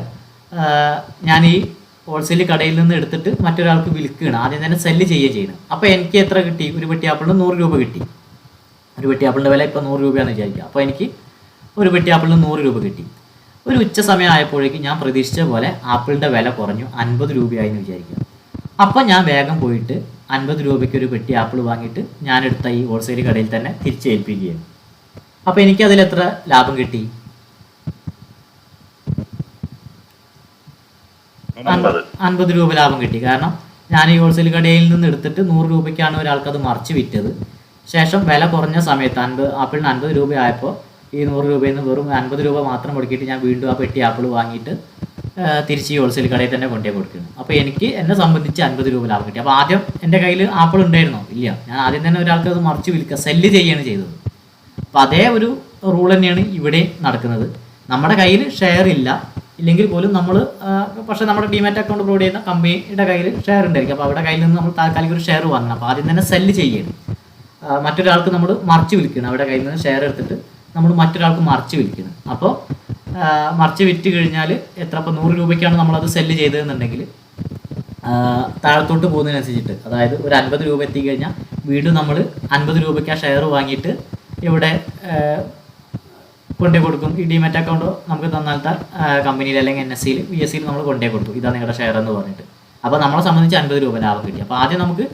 ഞാൻ ഈ ഹോൾസെയിൽ കടയിൽ നിന്ന് എടുത്തിട്ട് മറ്റൊരാൾക്ക് വിൽക്കുകയാണ്. ആദ്യം തന്നെ സെല്ല് ചെയ്യുകയും ചെയ്യണം. അപ്പോൾ എനിക്ക് എത്ര കിട്ടി? ഒരു പെട്ടി ആപ്പിളിന് 100 രൂപ കിട്ടി. ഒരു പെട്ടി ആപ്പിളിൻ്റെ വില ഇപ്പോൾ 100 രൂപയാണെന്ന് വിചാരിക്കുക. അപ്പോൾ എനിക്ക് ഒരു പെട്ടി ആപ്പിളിന് 100 രൂപ കിട്ടി. ഒരു ഉച്ച സമയം ആയപ്പോഴേക്കും ഞാൻ പ്രതീക്ഷിച്ച പോലെ ആപ്പിളിൻ്റെ വില കുറഞ്ഞു, 50 രൂപയായി എന്ന് വിചാരിക്കുക. അപ്പം ഞാൻ വേഗം പോയിട്ട് 50 രൂപയ്ക്ക് ഒരു പെട്ടി ആപ്പിൾ വാങ്ങിയിട്ട് ഞാനെടുത്ത ഈ ഹോൾസെയിൽ കടയിൽ തന്നെ തിരിച്ചേൽപ്പിക്കുകയാണ്. അപ്പോൾ എനിക്കതിൽ എത്ര ലാഭം കിട്ടി? 50 രൂപ ലാഭം കിട്ടി. കാരണം ഞാൻ ഈ ഹോൾസെയിൽ കടയിൽ നിന്ന് എടുത്തിട്ട് 100 രൂപയ്ക്കാണ് ഒരാൾക്കത് മറിച്ച് വിറ്റത്. ശേഷം വില കുറഞ്ഞ സമയത്ത് ആപ്പിളിന് 50 രൂപ ആയപ്പോൾ ഈ 100 രൂപയിൽ നിന്ന് വെറും 50 രൂപ മാത്രം മുടക്കിയിട്ട് ഞാൻ വീണ്ടും ആ പെട്ടി ആപ്പിൾ വാങ്ങിയിട്ട് തിരിച്ച് ഈ ഹോൾസെയിൽ കടയിൽ തന്നെ കൊണ്ടുപോയി കൊടുക്കുന്നു. അപ്പോൾ എനിക്ക് എന്നെ സംബന്ധിച്ച് 50 രൂപ ലാഭം കിട്ടി. അപ്പോൾ ആദ്യം എൻ്റെ കയ്യിൽ ആപ്പിൾ ഉണ്ടായിരുന്നോ? ഇല്ല. ഞാൻ ആദ്യം തന്നെ ഒരാൾക്ക് അത് മറിച്ച് വിൽക്കുക, സെല്ല് ചെയ്യുകയാണ് ചെയ്തത്. അപ്പോൾ അതേ ഒരു റൂൾ തന്നെയാണ് ഇവിടെ നടക്കുന്നത്. നമ്മുടെ കയ്യിൽ ഷെയർ ഇല്ലെങ്കിൽ പോലും നമ്മൾ പക്ഷേ നമ്മുടെ ഡിമാറ്റ് അക്കൗണ്ട് പ്രൊവൈഡ് ചെയ്യുന്ന കമ്പനിയുടെ കയ്യിൽ ഷെയർ ഉണ്ടായിരിക്കും. അപ്പോൾ അവരുടെ കയ്യിൽ നിന്ന് നമ്മൾ താൽക്കാലിക ഒരു ഷെയർ വാങ്ങണം. അപ്പോൾ ആദ്യം തന്നെ സെല്ല് ചെയ്യണം. മറ്റൊരാൾക്ക് നമ്മൾ മറിച്ച് വിൽക്കണം. അവരുടെ കയ്യിൽ നിന്ന് ഷെയർ എടുത്തിട്ട് നമ്മൾ മറ്റൊരാൾക്ക് മറിച്ച് വിൽക്കണം. അപ്പോൾ മറിച്ച് വിറ്റ് കഴിഞ്ഞാൽ എത്ര, ഇപ്പോൾ 100 രൂപയ്ക്കാണ് നമ്മളത് സെല്ല് ചെയ്തതെന്നുണ്ടെങ്കിൽ താഴത്തോട്ട് പോകുന്നതിനനുസരിച്ചിട്ട്, അതായത് ഒരു 50 രൂപ എത്തിക്കഴിഞ്ഞാൽ വീണ്ടും നമ്മൾ 50 രൂപയ്ക്ക് ആ ഷെയർ വാങ്ങിയിട്ട് ഇവിടെ കൊണ്ടേ കൊടുക്കും. ഈ ഡിമാറ്റ് അക്കൗണ്ട് നമുക്ക് തന്നാലത്തെ കമ്പനിയിൽ അല്ലെങ്കിൽ NSEയിൽ VSEയിൽ നമ്മൾ കൊണ്ടേ കൊടുക്കും, ഇതാണ് നിങ്ങളുടെ ഷെയർ എന്ന് പറഞ്ഞിട്ട്. അപ്പോൾ നമ്മളെ സംബന്ധിച്ച് 50 രൂപ ലാഭം കിട്ടി. അപ്പോൾ ആദ്യം നമുക്ക്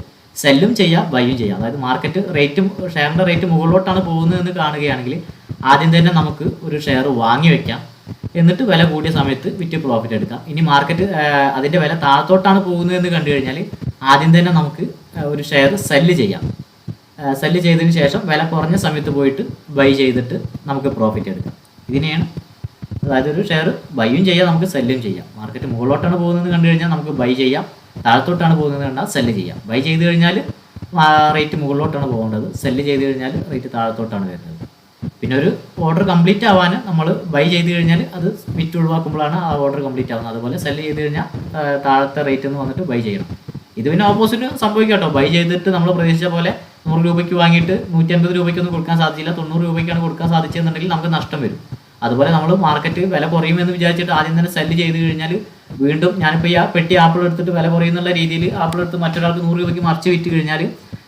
സെല്ലും ചെയ്യാം, ബൈയും ചെയ്യാം. അതായത് മാർക്കറ്റ് റേറ്റും ഷെയറിൻ്റെ റേറ്റ് മുകളിലോട്ടാണ് പോകുന്നതെന്ന് കാണുകയാണെങ്കിൽ ആദ്യം തന്നെ നമുക്ക് ഒരു ഷെയർ വാങ്ങി വെക്കാം, എന്നിട്ട് വില കൂടിയ സമയത്ത് വിറ്റ് പ്രോഫിറ്റ് എടുക്കാം. ഇനി മാർക്കറ്റ് അതിൻ്റെ വില താഴത്തോട്ടാണ് പോകുന്നതെന്ന് കണ്ടു കഴിഞ്ഞാൽ ആദ്യം തന്നെ നമുക്ക് ഒരു ഷെയർ സെല്ല് ചെയ്യാം. സെല്ല് ചെയ്തതിന് ശേഷം വില കുറഞ്ഞ സമയത്ത് പോയിട്ട് ബൈ ചെയ്തിട്ട് നമുക്ക് പ്രോഫിറ്റ് എടുക്കാം. ഇതിനെയാണ്, അതായത് ഒരു ഷെയർ ബൈയും ചെയ്യാം, നമുക്ക് സെല്ലും ചെയ്യാം. മാർക്കറ്റ് മുകളിലോട്ടാണ് പോകുന്നതെന്ന് കണ്ടു കഴിഞ്ഞാൽ നമുക്ക് ബൈ ചെയ്യാം, താഴത്തോട്ടാണ് പോകുന്നത് കണ്ടാൽ സെല്ല് ചെയ്യാം. ബൈ ചെയ്ത് കഴിഞ്ഞാൽ റേറ്റ് മുകളിലോട്ടാണ് പോകേണ്ടത്, സെല്ല് ചെയ്ത് കഴിഞ്ഞാൽ റേറ്റ് താഴത്തോട്ടാണ് വരുന്നത്. പിന്നെ ഒരു ഓർഡർ കംപ്ലീറ്റ് ആവാൻ നമ്മൾ ബൈ ചെയ്ത് കഴിഞ്ഞാൽ അത് വിറ്റ് ഒഴിവാക്കുമ്പോഴാണ് ആ ഓർഡർ കംപ്ലീറ്റ് ആവുന്നത്. അതുപോലെ സെല്ല് ചെയ്ത് കഴിഞ്ഞാൽ താഴത്തെ റേറ്റ് എന്ന് വന്നിട്ട് ബൈ ചെയ്യണം. ഇത് പിന്നെ ഓപ്പോസിറ്റ് സംഭവിക്കാം കേട്ടോ. ബൈ ചെയ്തിട്ട് നമ്മൾ പ്രതീക്ഷിച്ച പോലെ 100 രൂപയ്ക്ക് വാങ്ങിയിട്ട് 150 രൂപയ്ക്കൊന്നും കൊടുക്കാൻ സാധിച്ചില്ല, 90 രൂപയ്ക്കാണ് കൊടുക്കാൻ സാധിച്ചതെന്നുണ്ടെങ്കിൽ നമുക്ക് നഷ്ടം വരും. അതുപോലെ നമ്മൾ മാർക്കറ്റ് വില കുറയുമെന്ന് വിചാരിച്ചിട്ട് ആദ്യം തന്നെ സെല്ല് ചെയ്ത് കഴിഞ്ഞാൽ വീണ്ടും ഞാനിപ്പോൾ ഈ പെട്ടി ആപ്പിൾ എടുത്തിട്ട് വില കുറയുന്നുള്ള രീതിയിൽ ആപ്പിൾ എടുത്ത് മറ്റൊരാൾക്ക് 100 രൂപയ്ക്ക് മറിച്ച് വിറ്റ് കഴിഞ്ഞാൽ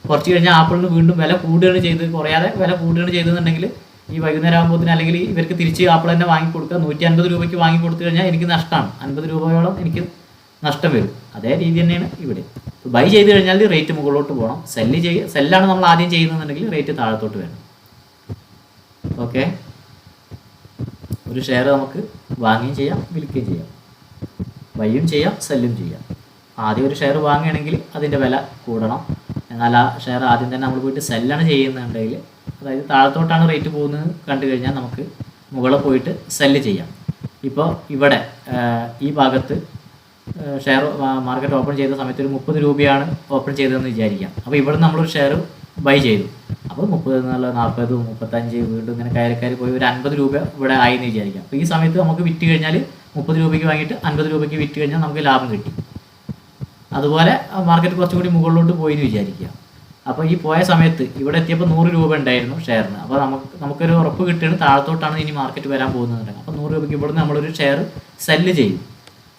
കുറച്ച് കഴിഞ്ഞാൽ ആപ്പിളിന് വീണ്ടും വില കൂടുകയാണ് ചെയ്ത്, കുറയാതെ വില കൂടുകയാണ് ചെയ്തെന്നുണ്ടെങ്കിൽ ഈ വൈകുന്നേരം ആകുമ്പോഴത്തേന് അല്ലെങ്കിൽ ഇവർക്ക് തിരിച്ച് ആപ്പിൾ തന്നെ വാങ്ങിക്കൊടുക്കുക, 150 രൂപയ്ക്ക് വാങ്ങി കൊടുത്തു കഴിഞ്ഞാൽ എനിക്ക് നഷ്ടമാണ്, 50 രൂപയോളം എനിക്ക് നഷ്ടം വരും. അതേ രീതി തന്നെയാണ് ഇവിടെ. ബൈ ചെയ്ത് കഴിഞ്ഞാൽ റേറ്റ് മുകളിലോട്ട് പോകണം, സെല്ലാണ് നമ്മൾ ആദ്യം ചെയ്യുന്നതെന്നുണ്ടെങ്കിൽ റേറ്റ് താഴത്തോട്ട് വേണം. ഓക്കെ, ഒരു ഷെയർ നമുക്ക് വാങ്ങുകയും ചെയ്യാം, വിൽക്കുകയും ചെയ്യാം, ബൈയും ചെയ്യാം, സെല്ലും ചെയ്യാം. ആദ്യം ഒരു ഷെയർ വാങ്ങുകയാണെങ്കിൽ അതിൻ്റെ വില കൂടണം. എന്നാൽ ആ ഷെയർ ആദ്യം തന്നെ നമ്മൾ പോയിട്ട് സെല്ലാണ് ചെയ്യുന്നുണ്ടെങ്കിൽ, അതായത് താഴത്തോട്ടാണ് റേറ്റ് പോകുന്നത് കണ്ടു കഴിഞ്ഞാൽ നമുക്ക് മുകളിൽ പോയിട്ട് സെല്ല് ചെയ്യാം. ഇപ്പോൾ ഇവിടെ ഈ ഭാഗത്ത് ഷെയർ മാർക്കറ്റ് ഓപ്പൺ ചെയ്ത സമയത്ത് ഒരു 30 രൂപയാണ് ഓപ്പൺ ചെയ്തതെന്ന് വിചാരിക്കാം. അപ്പോൾ ഇവിടെ നമ്മളൊരു ഷെയർ ബൈ ചെയ്തു. അപ്പോൾ 30 എന്നുള്ള 40, 35 വീണ്ടും ഇങ്ങനെ കയറി പോയി ഒരു 50 രൂപ ഇവിടെ ആയി എന്ന് വിചാരിക്കാം. അപ്പോൾ ഈ സമയത്ത് നമുക്ക് വിറ്റ് കഴിഞ്ഞാൽ 30 രൂപയ്ക്ക് വാങ്ങിയിട്ട് 50 രൂപയ്ക്ക് വിറ്റ് കഴിഞ്ഞാൽ നമുക്ക് ലാഭം കിട്ടി. അതുപോലെ മാർക്കറ്റ് കുറച്ചും കൂടി മുകളിലോട്ട് പോയി എന്ന് വിചാരിക്കുക. അപ്പോൾ ഈ പോയ സമയത്ത് ഇവിടെ എത്തിയപ്പോൾ 100 രൂപ ഉണ്ടായിരുന്നു ഷെയറിന്. അപ്പോൾ നമുക്കൊരു ഉറപ്പ് കിട്ടുകയാണ് താഴത്തോട്ടാണ് ഇനി മാർക്കറ്റ് വരാൻ പോകുന്നുണ്ടെങ്കിൽ. അപ്പോൾ 100 രൂപയ്ക്ക് ഇവിടുന്ന് നമ്മളൊരു ഷെയർ സെല്ല് ചെയ്യും.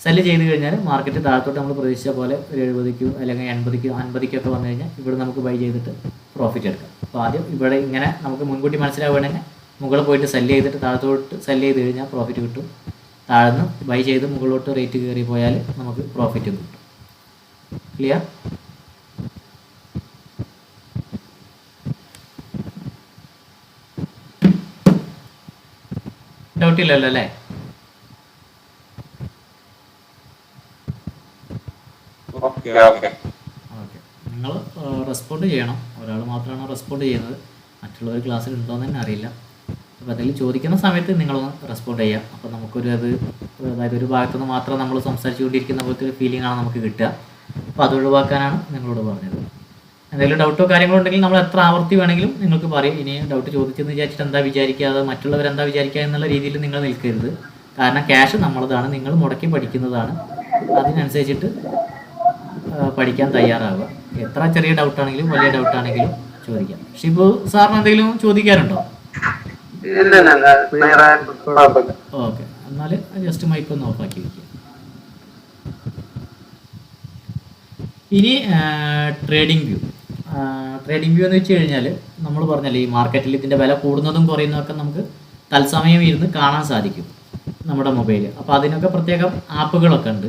സെല്ല് ചെയ്ത് കഴിഞ്ഞാൽ മാർക്കറ്റ് താഴത്തോട്ട് നമ്മൾ പ്രതീക്ഷിച്ച പോലെ ഒരു 70 അല്ലെങ്കിൽ 80 50 വന്നു കഴിഞ്ഞാൽ ഇവിടെ നമുക്ക് ബൈ ചെയ്തിട്ട് പ്രോഫിറ്റ് എടുക്കാം. അപ്പോൾ ആദ്യം ഇവിടെ ഇങ്ങനെ നമുക്ക് മുൻകൂട്ടി മനസ്സിലാവുകയാണെങ്കിൽ മുകളിൽ പോയിട്ട് സെല്ല് ചെയ്തിട്ട് താഴത്തോട്ട് സെല്ല് ചെയ്ത് കഴിഞ്ഞാൽ പ്രോഫിറ്റ് കിട്ടും. താഴ്ന്ന് ബൈ ചെയ്ത് മുകളിലോട്ട് റേറ്റ് കയറി പോയാൽ നമുക്ക് പ്രോഫിറ്റ് കിട്ടും. ക്ലിയർ? ഡൗട്ടില്ലല്ലോ അല്ലേ? ഓക്കെ, നിങ്ങൾ റെസ്പോണ്ട് ചെയ്യണം. ഒരാൾ മാത്രമാണ് റെസ്പോണ്ട് ചെയ്യുന്നത്, മറ്റുള്ളവർ ക്ലാസ്സിൽ ഉണ്ടോയെന്ന് തന്നെ അറിയില്ല. അപ്പോൾ എന്തെങ്കിലും ചോദിക്കുന്ന സമയത്ത് നിങ്ങളൊന്ന് റെസ്പോണ്ട് ചെയ്യുക. അപ്പോൾ നമുക്കൊരു അതായത് ഒരു ഭാഗത്തുനിന്ന് മാത്രം നമ്മൾ സംസാരിച്ചുകൊണ്ടിരിക്കുന്ന പോലത്തെ ഒരു ഫീലിംഗ് ആണ് നമുക്ക് കിട്ടുക. അപ്പോൾ അത് ഒഴിവാക്കാനാണ് നിങ്ങളോട് പറഞ്ഞത്. എന്തെങ്കിലും ഡൗട്ടോ കാര്യങ്ങളോ ഉണ്ടെങ്കിൽ നമ്മൾ എത്ര ആവർത്തി വേണമെങ്കിലും നിങ്ങൾക്ക് പറയും. ഇനി ഡൗട്ട് ചോദിച്ചെന്ന് വിചാരിച്ചിട്ട് എന്താ വിചാരിക്കാതെ മറ്റുള്ളവരെന്താ വിചാരിക്കുക എന്നുള്ള രീതിയിൽ നിങ്ങൾ നിൽക്കരുത്. കാരണം ക്യാഷ് നമ്മളതാണ്, നിങ്ങൾ മുടക്കി പഠിക്കുന്നതാണ്. അതിനനുസരിച്ചിട്ട് പഠിക്കാൻ തയ്യാറാവുക. എത്ര ചെറിയ ഡൗട്ടാണെങ്കിലും വലിയ ഡൗട്ടാണെങ്കിലും ചോദിക്കാം. ഷിബു സാറിന് എന്തെങ്കിലും ചോദിക്കാനുണ്ടോ? ഓക്കെ, എന്നാൽ ജസ്റ്റ് മൈക്ക് ഒന്ന് ഓഫാക്കി വയ്ക്കുക. ഇനി ട്രേഡിംഗ് വ്യൂ എന്ന് വെച്ച് കഴിഞ്ഞാൽ നമ്മൾ പറഞ്ഞല്ലേ ഈ മാർക്കറ്റിൽ ഇതിൻ്റെ വില കൂടുന്നതും കുറയുന്നതൊക്കെ നമുക്ക് തത്സമയം ഇരുന്ന് കാണാൻ സാധിക്കും നമ്മുടെ മൊബൈൽ. അപ്പോൾ അതിനൊക്കെ പ്രത്യേകം ആപ്പുകളൊക്കെ ഉണ്ട്,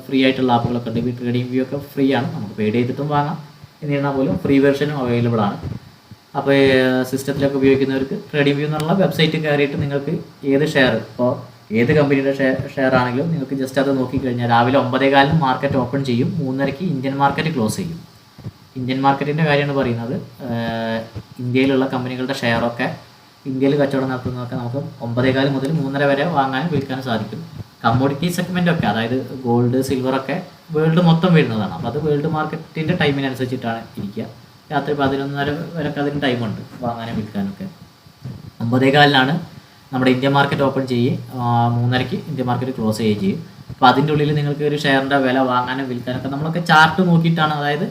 ഫ്രീ ആയിട്ടുള്ള ആപ്പുകളൊക്കെ ഉണ്ട്. ഈ ട്രേഡിംഗ് വ്യൂ ഒക്കെ ഫ്രീ ആണ്, നമുക്ക് പെയ്ഡ് ചെയ്തിട്ടും വാങ്ങാം. എന്നിരുന്നാൽ പോലും ഫ്രീ വെർഷനും അവൈലബിൾ ആണ്. അപ്പോൾ സിസ്റ്റത്തിലൊക്കെ ഉപയോഗിക്കുന്നവർക്ക് ട്രേഡിംഗ് വ്യൂ എന്നുള്ള വെബ്സൈറ്റ് കയറിയിട്ട് നിങ്ങൾക്ക് ഏത് ഷെയർ, ഇപ്പോൾ ഏത് കമ്പനിയുടെ ഷെയർ ആണെങ്കിലും നിങ്ങൾക്ക് ജസ്റ്റ് അത് നോക്കിക്കഴിഞ്ഞാൽ രാവിലെ 9:15 മാർക്കറ്റ് ഓപ്പൺ ചെയ്യും, 3:30 ഇന്ത്യൻ മാർക്കറ്റ് ക്ലോസ് ചെയ്യും. ഇന്ത്യൻ മാർക്കറ്റിൻ്റെ കാര്യമാണ് പറയുന്നത്. ഇന്ത്യയിലുള്ള കമ്പനികളുടെ ഷെയറൊക്കെ ഇന്ത്യയിൽ കച്ചവടം നടത്തുന്നതൊക്കെ നമുക്ക് 9:15 മുതൽ 3:30 വരെ വാങ്ങാനും വിൽക്കാനും സാധിക്കും. കമ്മോഡിറ്റി സെഗ്മെൻ്റൊക്കെ, അതായത് ഗോൾഡ് സിൽവറൊക്കെ വേൾഡ് മൊത്തം വരുന്നതാണ്. അപ്പോൾ അത് വേൾഡ് മാർക്കറ്റിൻ്റെ ടൈമിനനുസരിച്ചിട്ടാണ് ഇരിക്കുക. രാത്രി 11:30 വരെയൊക്കെ അതിന് ടൈമുണ്ട് വാങ്ങാനും വിൽക്കാനൊക്കെ. 9:15 നമ്മുടെ ഇന്ത്യൻ മാർക്കറ്റ് ഓപ്പൺ ചെയ്യും, 3:30 ഇന്ത്യൻ മാർക്കറ്റ് ക്ലോസ് ചെയ്യുകയും ചെയ്യും. അപ്പോൾ അതിൻ്റെ ഉള്ളിൽ നിങ്ങൾക്ക് ഒരു ഷെയറിൻ്റെ വില വാങ്ങാനും വിൽക്കാനൊക്കെ നമ്മളൊക്കെ ചാർട്ട് നോക്കിയിട്ടാണ്, അതായത്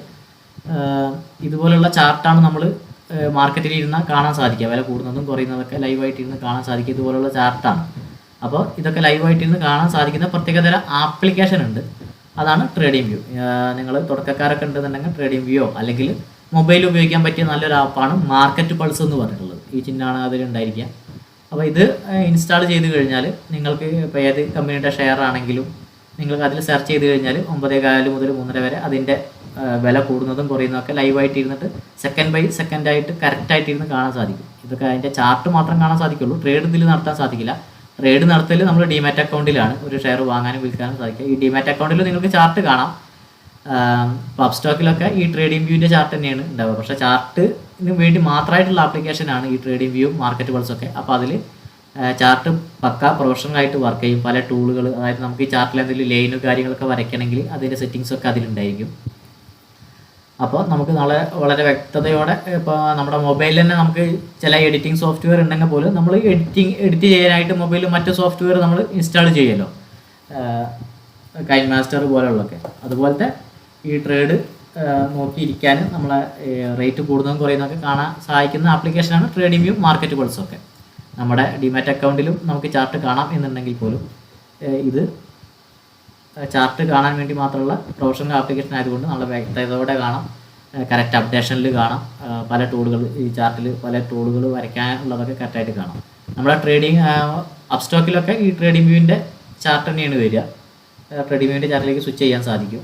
ഇതുപോലുള്ള ചാർട്ടാണ് നമ്മൾ മാർക്കറ്റിൽ ഇരുന്നാൽ കാണാൻ സാധിക്കുക. വില കൂടുന്നതും കുറയുന്നതൊക്കെ ലൈവായിട്ട് ഇരുന്ന് കാണാൻ സാധിക്കുക, ഇതുപോലുള്ള ചാർട്ടാണ്. അപ്പോൾ ഇതൊക്കെ ലൈവായിട്ട് ഇരുന്ന് കാണാൻ സാധിക്കുന്ന പ്രത്യേകതര ആപ്ലിക്കേഷൻ ഉണ്ട്, അതാണ് ട്രേഡിംഗ് വ്യൂ. നിങ്ങൾ തുടക്കക്കാരൊക്കെ ഉണ്ടെന്നുണ്ടെങ്കിൽ ട്രേഡിംഗ് വ്യൂ അല്ലെങ്കിൽ മൊബൈൽ ഉപയോഗിക്കാൻ പറ്റിയ നല്ലൊരു ആപ്പാണ് മാർക്കറ്റ് പൾസ് എന്ന് പറഞ്ഞിട്ടുള്ളത്. ഈ ചിഹ്നമാണ് അതിലുണ്ടായിരിക്കുക. അപ്പോൾ ഇത് ഇൻസ്റ്റാൾ ചെയ്ത് കഴിഞ്ഞാൽ നിങ്ങൾക്ക് ഇപ്പോൾ ഏത് കമ്പനിയുടെ ഷെയർ ആണെങ്കിലും നിങ്ങൾക്ക് അതിൽ സെർച്ച് ചെയ്ത് കഴിഞ്ഞാൽ 9:15 മുതൽ 3:30 വരെ അതിൻ്റെ വില കൂടുന്നതും കുറയുന്നതൊക്കെ ലൈവായിട്ട് ഇരുന്നിട്ട് സെക്കൻഡ് ബൈ സെക്കൻഡ് ആയിട്ട് കറക്റ്റായിട്ട് ഇരുന്ന് കാണാൻ സാധിക്കും. ഇതൊക്കെ അതിൻ്റെ ചാർട്ട് മാത്രം കാണാൻ സാധിക്കുള്ളൂ, ട്രേഡ് ഇതിൽ നടത്താൻ സാധിക്കില്ല. ട്രേഡ് നടത്തൽ നമ്മൾ ഡിമാറ്റ് അക്കൗണ്ടിലാണ് ഒരു ഷെയർ വാങ്ങാനും വിൽക്കാനും സാധിക്കുക. ഈ ഡിമാറ്റ് അക്കൗണ്ടിൽ നിങ്ങൾക്ക് ചാർട്ട് കാണാം. പബ് സ്റ്റോക്കിലൊക്കെ ഈ ട്രേഡിംഗ് വ്യൂവിൻ്റെ ചാർട്ട് തന്നെയാണ് ഉണ്ടാവുക. പക്ഷേ ചാർട്ടിന് വേണ്ടി മാത്രമായിട്ടുള്ള ആപ്ലിക്കേഷനാണ് ഈ ട്രേഡിംഗ് വ്യൂ മാർക്കറ്റ് പൾസൊക്കെ. അപ്പോൾ അതിൽ ചാർട്ട് പക്ക പ്രൊഫഷണലായിട്ട് വർക്ക് ചെയ്യും. പല ടൂളുകൾ, അതായത് നമുക്ക് ഈ ചാർട്ടിൽ എന്തെങ്കിലും ലൈനും കാര്യങ്ങളൊക്കെ വരയ്ക്കണമെങ്കിൽ അതിൻ്റെ സെറ്റിങ്സൊക്കെ അതിലുണ്ടായിരിക്കും. അപ്പോൾ നമുക്ക് വളരെ വ്യക്തതയോടെ ഇപ്പോൾ നമ്മുടെ മൊബൈലിൽ തന്നെ നമുക്ക് ചില എഡിറ്റിംഗ് സോഫ്റ്റ്വെയർ ഉണ്ടെങ്കിൽ പോലും നമ്മൾ എഡിറ്റ് ചെയ്യാനായിട്ട് മൊബൈലിൽ മറ്റ് സോഫ്റ്റ്വെയർ നമ്മൾ ഇൻസ്റ്റാൾ ചെയ്യുമല്ലോ, കൈൻ മാസ്റ്റർ പോലുള്ളതൊക്കെ. അതുപോലത്തെ ഈ ട്രേഡ് നോക്കിയിരിക്കാൻ നമ്മളെ റേറ്റ് കൂടുന്നതും കുറയുന്നതൊക്കെ കാണാൻ സഹായിക്കുന്ന ആപ്ലിക്കേഷനാണ് ട്രേഡിംഗ് വ്യൂ മാർക്കറ്റ് പൾസൊക്കെ. നമ്മുടെ ഡിമാറ്റ് അക്കൗണ്ടിലും നമുക്ക് ചാർട്ട് കാണാം എന്നുണ്ടെങ്കിൽ പോലും ഇത് ചാർട്ട് കാണാൻ വേണ്ടി മാത്രമുള്ള പ്രൊഫഷണൽ ആപ്ലിക്കേഷൻ ആയതുകൊണ്ട് നല്ല വ്യക്തതയോടെ കാണാം, കറക്റ്റ് അപ്ഡേഷനിൽ കാണാം. പല ടൂളുകൾ ഈ ചാർട്ടിൽ പല ടൂളുകൾ വരയ്ക്കാനുള്ളതൊക്കെ കറക്റ്റായിട്ട് കാണാം. നമ്മുടെ ട്രേഡിംഗ് അപ്സ്റ്റോക്കിലൊക്കെ ഈ ട്രേഡിംഗ് വ്യൂവിൻ്റെ ചാർട്ട് തന്നെയാണ് വരിക. ട്രേഡിംഗ് വ്യൂവിൻ്റെ ചാർട്ടിലേക്ക് സ്വിച്ച് ചെയ്യാൻ സാധിക്കും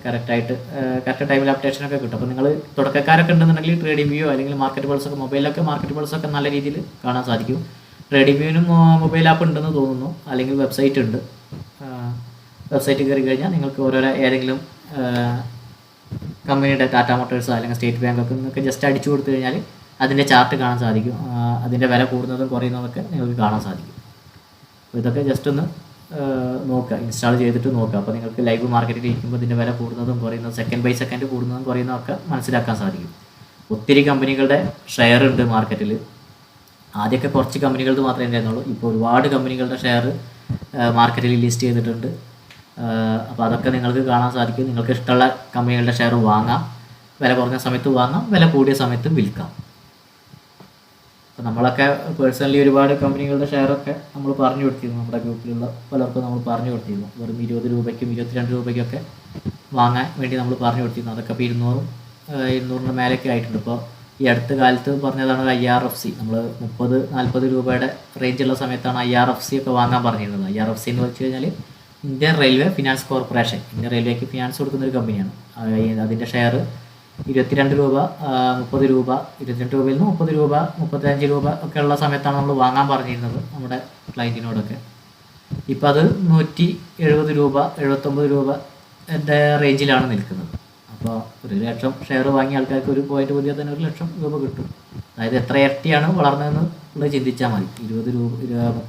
കറക്റ്റ് ടൈമിൽ അപ്ഡേഷനൊക്കെ കിട്ടും. അപ്പോൾ നിങ്ങൾ തുടക്കക്കാരൊക്കെ ഉണ്ടെന്നുണ്ടെങ്കിൽ ട്രേഡിംഗ് വ്യൂ അല്ലെങ്കിൽ മാർക്കറ്റ് പൾസൊക്കെ മൊബൈലൊക്കെ മാർക്കറ്റ് പൾസൊക്കെ നല്ല രീതിയിൽ കാണാൻ സാധിക്കും. ട്രേഡിംഗ് വ്യൂവിനും മൊബൈൽ ആപ്പ് ഉണ്ടെന്ന് തോന്നുന്നു, അല്ലെങ്കിൽ വെബ്സൈറ്റ് ഉണ്ട്. വെബ്സൈറ്റ് കയറി കഴിഞ്ഞാൽ നിങ്ങൾക്ക് ഓരോരോ ഏതെങ്കിലും കമ്പനിയുടെ ടാറ്റ മോട്ടോഴ്സോ അല്ലെങ്കിൽ സ്റ്റേറ്റ് ബാങ്കൊക്കെ നിങ്ങൾക്ക് ജസ്റ്റ് അടിച്ചു കൊടുത്തു കഴിഞ്ഞാൽ അതിൻ്റെ ചാർട്ട് കാണാൻ സാധിക്കും. അതിൻ്റെ വില കൂടുന്നതും കുറയുന്നതൊക്കെ നിങ്ങൾക്ക് കാണാൻ സാധിക്കും. അപ്പോൾ ഇതൊക്കെ ജസ്റ്റ് ഒന്ന് നോക്കുക, ഇൻസ്റ്റാൾ ചെയ്തിട്ട് നോക്കുക. അപ്പോൾ നിങ്ങൾക്ക് ലൈവ് മാർക്കറ്റിൽ ഇരിക്കുമ്പോൾ ഇതിൻ്റെ വില കൂടുന്നതും കുറയുന്നതും സെക്കൻഡ് ബൈ സെക്കൻഡ് കൂടുന്നതും കുറയുന്നതൊക്കെ മനസ്സിലാക്കാൻ സാധിക്കും. ഒത്തിരി കമ്പനികളുടെ ഷെയർ ഉണ്ട് മാർക്കറ്റിൽ. ആദ്യമൊക്കെ കുറച്ച് കമ്പനികൾക്ക് മാത്രമേ ഉണ്ടായിരുന്നുള്ളൂ, ഇപ്പോൾ ഒരുപാട് കമ്പനികളുടെ ഷെയർ മാർക്കറ്റിൽ ലിസ്റ്റ് ചെയ്തിട്ടുണ്ട്. അപ്പോൾ അതൊക്കെ നിങ്ങൾക്ക് കാണാൻ സാധിക്കും. നിങ്ങൾക്ക് ഇഷ്ടമുള്ള കമ്പനികളുടെ ഷെയർ വാങ്ങാം, വില കുറഞ്ഞ സമയത്ത് വാങ്ങാം, വില കൂടിയ സമയത്ത് വിൽക്കാം. അപ്പോൾ നമ്മളൊക്കെ പേഴ്സണലി ഒരുപാട് കമ്പനികളുടെ ഷെയറൊക്കെ നമ്മൾ പറഞ്ഞു കൊടുത്തിരുന്നു, നമ്മുടെ ഗ്രൂപ്പിലുള്ള പലർക്കും നമ്മൾ പറഞ്ഞു കൊടുത്തിരുന്നു. വെറും 20 രൂപയ്ക്കും 22 രൂപയ്ക്കൊക്കെ വാങ്ങാൻ വേണ്ടി നമ്മൾ പറഞ്ഞു കൊടുത്തിരുന്നു. അതൊക്കെ ഇപ്പോൾ 200-200 മേലൊക്കെ ആയിട്ടുണ്ട്. ഇപ്പോൾ ഈ അടുത്ത കാലത്ത് പറഞ്ഞതാണ് IRFC. നമ്മൾ 30-40 രൂപയുടെ റേഞ്ചുള്ള സമയത്താണ് IRFC ഒക്കെ വാങ്ങാൻ പറഞ്ഞിരുന്നത്. IRFC എന്ന് വെച്ച് കഴിഞ്ഞാൽ Indian railway finance corporation, Indian റെയിൽവേക്ക് ഫിനാൻസ് കൊടുക്കുന്നൊരു കമ്പനിയാണ്. അതിൻ്റെ ഷെയർ 22 രൂപ, 30 രൂപ, 22 രൂപയിൽ നിന്ന് 30 രൂപ, 35 രൂപ ഒക്കെ ഉള്ള സമയത്താണ് നമ്മൾ വാങ്ങാൻ പറഞ്ഞിരുന്നത് നമ്മുടെ ക്ലയൻറ്റിനോടൊക്കെ. ഇപ്പോൾ അത് 170 രൂപ, 79 രൂപ എൻ്റെ റേഞ്ചിലാണ് നിൽക്കുന്നത്. അപ്പോൾ 1 ലക്ഷം ഷെയർ വാങ്ങിയ ആൾക്കാർക്ക് ഒരു പോയിന്റ് പുതിയ തന്നെ 1 ലക്ഷം രൂപ കിട്ടും. അതായത് എത്ര ഇരട്ടിയാണ് വളർന്നതെന്ന് ഉള്ളത് ചിന്തിച്ചാൽ മതി. 20 രൂപ,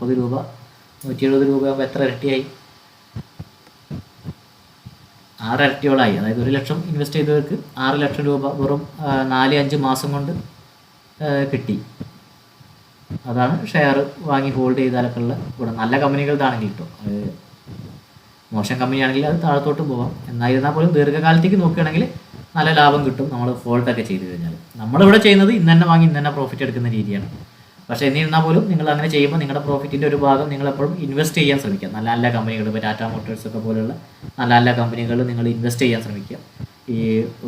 30 രൂപ, 170 രൂപ ആകുമ്പോൾ എത്ര ഇരട്ടിയായി? 6 ഇരട്ടിയോളായി. അതായത് 1 ലക്ഷം ഇൻവെസ്റ്റ് ചെയ്തവർക്ക് 6 ലക്ഷം രൂപ വെറും 4-5 മാസം കൊണ്ട് കിട്ടി. അതാണ് ഷെയർ വാങ്ങി ഹോൾഡ് ചെയ്താലൊക്കെ ഉള്ള ഗുണം. നല്ല കമ്പനികളുടെയാണെങ്കിൽ കേട്ടോ, മോശം കമ്പനിയാണെങ്കിൽ അത് താഴത്തോട്ട് പോകാം. എന്നായിരുന്നാൽ പോലും ദീർഘകാലത്തേക്ക് നോക്കുകയാണെങ്കിൽ നല്ല ലാഭം കിട്ടും നമ്മൾ ഫോൾട്ടൊക്കെ ചെയ്ത് കഴിഞ്ഞാൽ. നമ്മളിവിടെ ചെയ്യുന്നത് ഇന്ന് തന്നെ വാങ്ങി ഇന്ന് തന്നെ പ്രോഫിറ്റ് എടുക്കുന്ന രീതിയാണ്. പക്ഷേ എന്നിരുന്നാൽ പോലും നിങ്ങൾ അങ്ങനെ ചെയ്യുമ്പോൾ നിങ്ങളുടെ പ്രോഫിറ്റിൻ്റെ ഒരു ഭാഗം നിങ്ങളെപ്പോഴും ഇൻവെസ്റ്റ് ചെയ്യാൻ ശ്രമിക്കുക. നല്ല നല്ല കമ്പനികൾ, ഇപ്പോൾ ടാറ്റ മോട്ടോഴ്സ് ഒക്കെ പോലുള്ള നല്ല നല്ല കമ്പനികൾ നിങ്ങൾ ഇൻവെസ്റ്റ് ചെയ്യാൻ ശ്രമിക്കുക. ഈ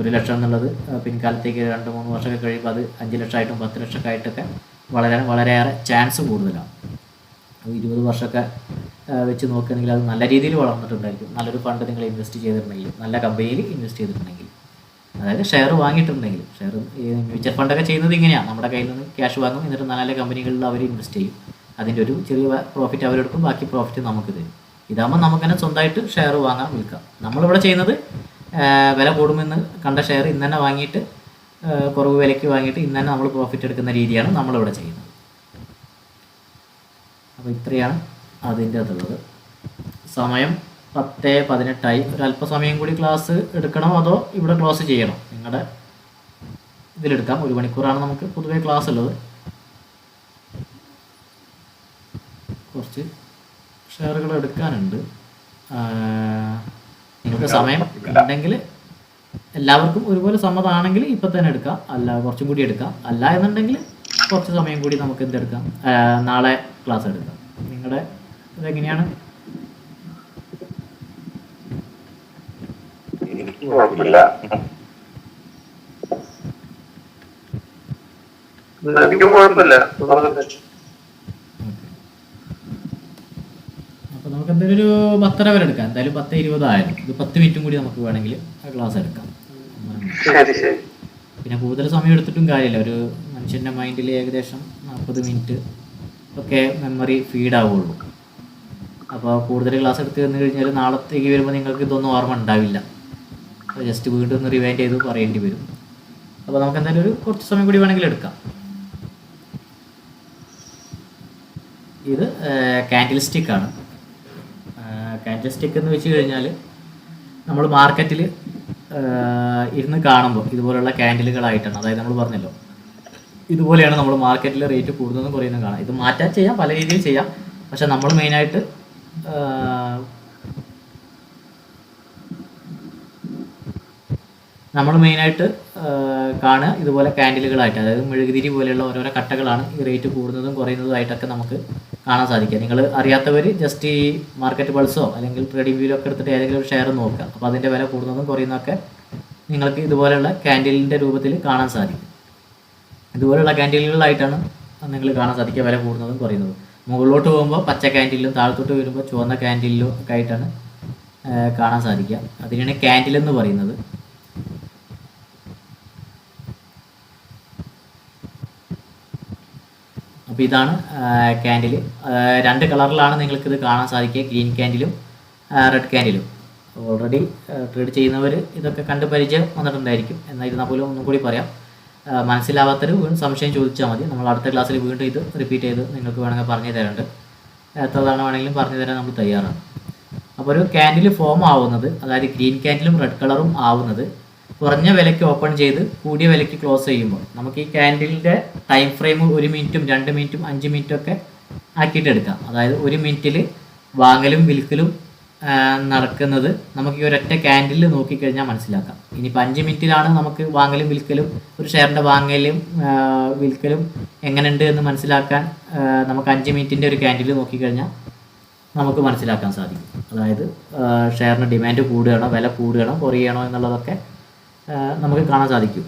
1 ലക്ഷം എന്നുള്ളത് പിൻകാലത്തേക്ക് 2-3 വർഷമൊക്കെ കഴിയുമ്പോൾ അത് 5 ലക്ഷമായിട്ടും 10 ലക്ഷമൊക്കെ ആയിട്ടൊക്കെ വളരെയേറെ ചാൻസ് കൂടുതലാണ്. 20 വർഷമൊക്കെ വെച്ച് നോക്കുകയാണെങ്കിൽ അത് നല്ല രീതിയിൽ വളർന്നിട്ടുണ്ടായിരിക്കും. നല്ലൊരു ഫണ്ട് നിങ്ങൾ ഇൻവെസ്റ്റ് ചെയ്തിട്ടുണ്ടെങ്കിൽ, നല്ല കമ്പനിയിൽ ഇൻവെസ്റ്റ് ചെയ്തിട്ടുണ്ടെങ്കിൽ, അതായത് ഷെയർ വാങ്ങിയിട്ടുണ്ടെങ്കിൽ. ഷെയർ ഈ മ്യൂച്വൽ ഫണ്ടൊക്കെ ചെയ്യുന്നത് ഇങ്ങനെയാണ്, നമ്മുടെ കയ്യിൽ നിന്ന് ക്യാഷ് വാങ്ങും, എന്നിട്ട് നല്ല നല്ല കമ്പനികളിൽ അവർ ഇൻവെസ്റ്റ് ചെയ്യും. അതിൻ്റെ ഒരു ചെറിയ പ്രോഫിറ്റ് അവരെടുക്കും, ബാക്കി പ്രോഫിറ്റ് നമുക്ക് തരും. ഇതാകുമ്പോൾ നമുക്ക് തന്നെ സ്വന്തമായിട്ട് ഷെയർ വാങ്ങാം, വിൽക്കാം. നമ്മളിവിടെ ചെയ്യുന്നത് വില കൂടുമെന്ന് കണ്ട ഷെയർ ഇന്ന് തന്നെ വാങ്ങിയിട്ട് കുറവ് വിലയ്ക്ക് വാങ്ങിയിട്ട് ഇന്ന് തന്നെ നമ്മൾ പ്രോഫിറ്റ് എടുക്കുന്ന രീതിയാണ് നമ്മളിവിടെ ചെയ്യുന്നത്. അപ്പോൾ ഇത്രയാണ് അതിൻ്റെ അതുള്ളത്. സമയം 10:18 ഒരല്പസമയം കൂടി ക്ലാസ് എടുക്കണോ അതോ ഇവിടെ ക്ലോസ് ചെയ്യണോ? നിങ്ങളുടെ ഇതിലെടുക്കാം. 1 മണിക്കൂറാണ് നമുക്ക് പൊതുവേ ക്ലാസ് ഉള്ളത്. കുറച്ച് ഷെയറുകൾ എടുക്കാനുണ്ട്. നിങ്ങൾക്ക് സമയം ഉണ്ടെങ്കിൽ, എല്ലാവർക്കും ഒരുപോലെ സമ്മതമാണെങ്കിൽ ഇപ്പം തന്നെ എടുക്കാം, അല്ല കുറച്ചും കൂടി എടുക്കാം. അല്ല എന്നുണ്ടെങ്കിൽ കുറച്ച് സമയം കൂടി നമുക്ക് എന്തെടുക്കാം, നാളെ ക്ലാസ് എടുക്കാം. നിങ്ങളുടെ ഇതെങ്ങനെയാണ്? കുഴപ്പമില്ല. എനിക്കും കുഴപ്പമില്ല. അപ്പോൾ നമുക്ക് എന്തായാലും ഒരു 10:30 വരെ എടുക്കാം. എന്തായാലും 10:20 ആയാലും ഇത് 10 മിനിറ്റും കൂടി നമുക്ക് വേണമെങ്കിൽ ക്ലാസ് എടുക്കാം. പിന്നെ കൂടുതൽ സമയം എടുത്തിട്ടും കാര്യമില്ല. ഒരു മനുഷ്യൻ്റെ മൈൻഡിൽ ഏകദേശം 40 മിനിറ്റ് ഒക്കെ മെമ്മറി ഫീഡാവുള്ളൂ. അപ്പോൾ കൂടുതൽ ക്ലാസ് എടുത്ത് വന്നു കഴിഞ്ഞാൽ നാളത്തേക്ക് വരുമ്പോൾ നിങ്ങൾക്ക് ഇതൊന്നും ഓർമ്മ ഉണ്ടാവില്ല. അപ്പോൾ ജസ്റ്റ് വീണ്ടും ഒന്ന് റിവൈൻഡ് ചെയ്ത് പറയേണ്ടി വരും. അപ്പോൾ നമുക്ക് എന്തായാലും ഒരു കുറച്ച് സമയം കൂടി വേണമെങ്കിൽ എടുക്കാം. ഇത് കാൻഡിൽ സ്റ്റിക്കാണ്. കാൻഡിൽ സ്റ്റിക്ക് എന്ന് വെച്ച് കഴിഞ്ഞാൽ നമ്മൾ മാർക്കറ്റിൽ ഇരുന്ന് കാണുമ്പോൾ ഇതുപോലുള്ള ക്യാൻഡിലുകളായിട്ടാണ്, അതായത് നമ്മൾ പറഞ്ഞല്ലോ ഇതുപോലെയാണ് നമ്മൾ മാർക്കറ്റിൽ റേറ്റ് കൂടുന്നതും കുറയുന്നതും കാണാം. ഇത് മാറ്റാൻ ചെയ്യാം, പല രീതിയിൽ ചെയ്യാം. പക്ഷെ നമ്മൾ മെയിനായിട്ട് കാണുക ഇതുപോലെ ക്യാൻഡിലുകളായിട്ട്, അതായത് മെഴുകുതിരി പോലെയുള്ള ഓരോരോ കട്ടകളാണ് ഈ റേറ്റ് കൂടുന്നതും കുറയുന്നതുമായിട്ടൊക്കെ നമുക്ക് കാണാൻ സാധിക്കുക. നിങ്ങൾ അറിയാത്തവർ ജസ്റ്റ് ഈ മാർക്കറ്റ് പൾസോ അല്ലെങ്കിൽ ട്രേഡിംഗ് വ്യൂലോ ഒക്കെ എടുത്തിട്ട് ഏതെങ്കിലും ഒരു ഷെയർ നോക്കുക. അപ്പോൾ അതിൻ്റെ വില കൂടുന്നതും കുറയുന്നതൊക്കെ നിങ്ങൾക്ക് ഇതുപോലെയുള്ള ക്യാൻഡിലിൻ്റെ രൂപത്തിൽ കാണാൻ സാധിക്കും. ഇതുപോലെയുള്ള ക്യാൻഡിലുകളായിട്ടാണ് നിങ്ങൾ കാണാൻ സാധിക്കുക വില കൂടുന്നതും കുറയുന്നതും. മുകളിലോട്ട് പോകുമ്പോൾ പച്ച ക്യാൻഡിലും താഴത്തോട്ട് വരുമ്പോൾ ചുവന്ന ക്യാൻഡിലും ഒക്കെ ആയിട്ടാണ് കാണാൻ സാധിക്കുക. അതിനാണ് ക്യാൻഡിൽ എന്ന് പറയുന്നത്. അപ്പോൾ ഇതാണ് ക്യാൻഡിൽ. 2 കളറിലാണ് നിങ്ങൾക്കിത് കാണാൻ സാധിക്കുക, ഗ്രീൻ ക്യാൻഡിലും റെഡ് ക്യാൻഡിലും. ഓൾറെഡി ട്രേഡ് ചെയ്യുന്നവർ ഇതൊക്കെ കണ്ട് പരിചയം വന്നിട്ടുണ്ടായിരിക്കും. എന്നായിരുന്നാൽ പോലും ഒന്നും കൂടി പറയാം. മനസ്സിലാവാത്തൊരു വീണ്ടും സംശയം ചോദിച്ചാൽ മതി. നമ്മൾ അടുത്ത ക്ലാസ്സിൽ വീണ്ടും ഇത് റിപ്പീറ്റ് ചെയ്ത് നിങ്ങൾക്ക് വേണമെങ്കിൽ പറഞ്ഞു തരാറുണ്ട്. എത്ര തവണ വേണമെങ്കിലും പറഞ്ഞു തരാൻ നമ്മൾ തയ്യാറാണ്. അപ്പോൾ ഒരു ക്യാൻഡിൽ ഫോം ആവുന്നത്, അതായത് ഗ്രീൻ ക്യാൻഡിലും റെഡ് കളറും ആവുന്നത് കുറഞ്ഞ വിലയ്ക്ക് ഓപ്പൺ ചെയ്ത് കൂടിയ വിലയ്ക്ക് ക്ലോസ് ചെയ്യുമ്പോൾ നമുക്ക് ഈ ക്യാൻഡിലിൻ്റെ ടൈം ഫ്രെയിം 1 മിനിറ്റും 2 മിനിറ്റും 5 മിനിറ്റും ഒക്കെ ആക്കിയിട്ട് എടുക്കാം. അതായത് 1 മിനിറ്റിൽ വാങ്ങലും വിൽക്കലും നടക്കുന്നത് നമുക്ക് ഈ ഒരൊറ്റ ക്യാൻഡിൽ നോക്കിക്കഴിഞ്ഞാൽ മനസ്സിലാക്കാം. ഇനിയിപ്പോൾ 5 മിനിറ്റിലാണ് നമുക്ക് വാങ്ങലും വിൽക്കലും, ഒരു ഷെയറിൻ്റെ വാങ്ങലും വിൽക്കലും എങ്ങനെയുണ്ട് എന്ന് മനസ്സിലാക്കാൻ നമുക്ക് 5 മിനിറ്റിൻ്റെ ഒരു ക്യാൻഡിൽ നോക്കിക്കഴിഞ്ഞാൽ നമുക്ക് മനസ്സിലാക്കാൻ സാധിക്കും. അതായത് ഷെയറിന് ഡിമാൻഡ് കൂടുകയാണോ, വില കൂടുകയാണോ, കുറയണോ എന്നുള്ളതൊക്കെ നമുക്ക് കാണാൻ സാധിക്കും.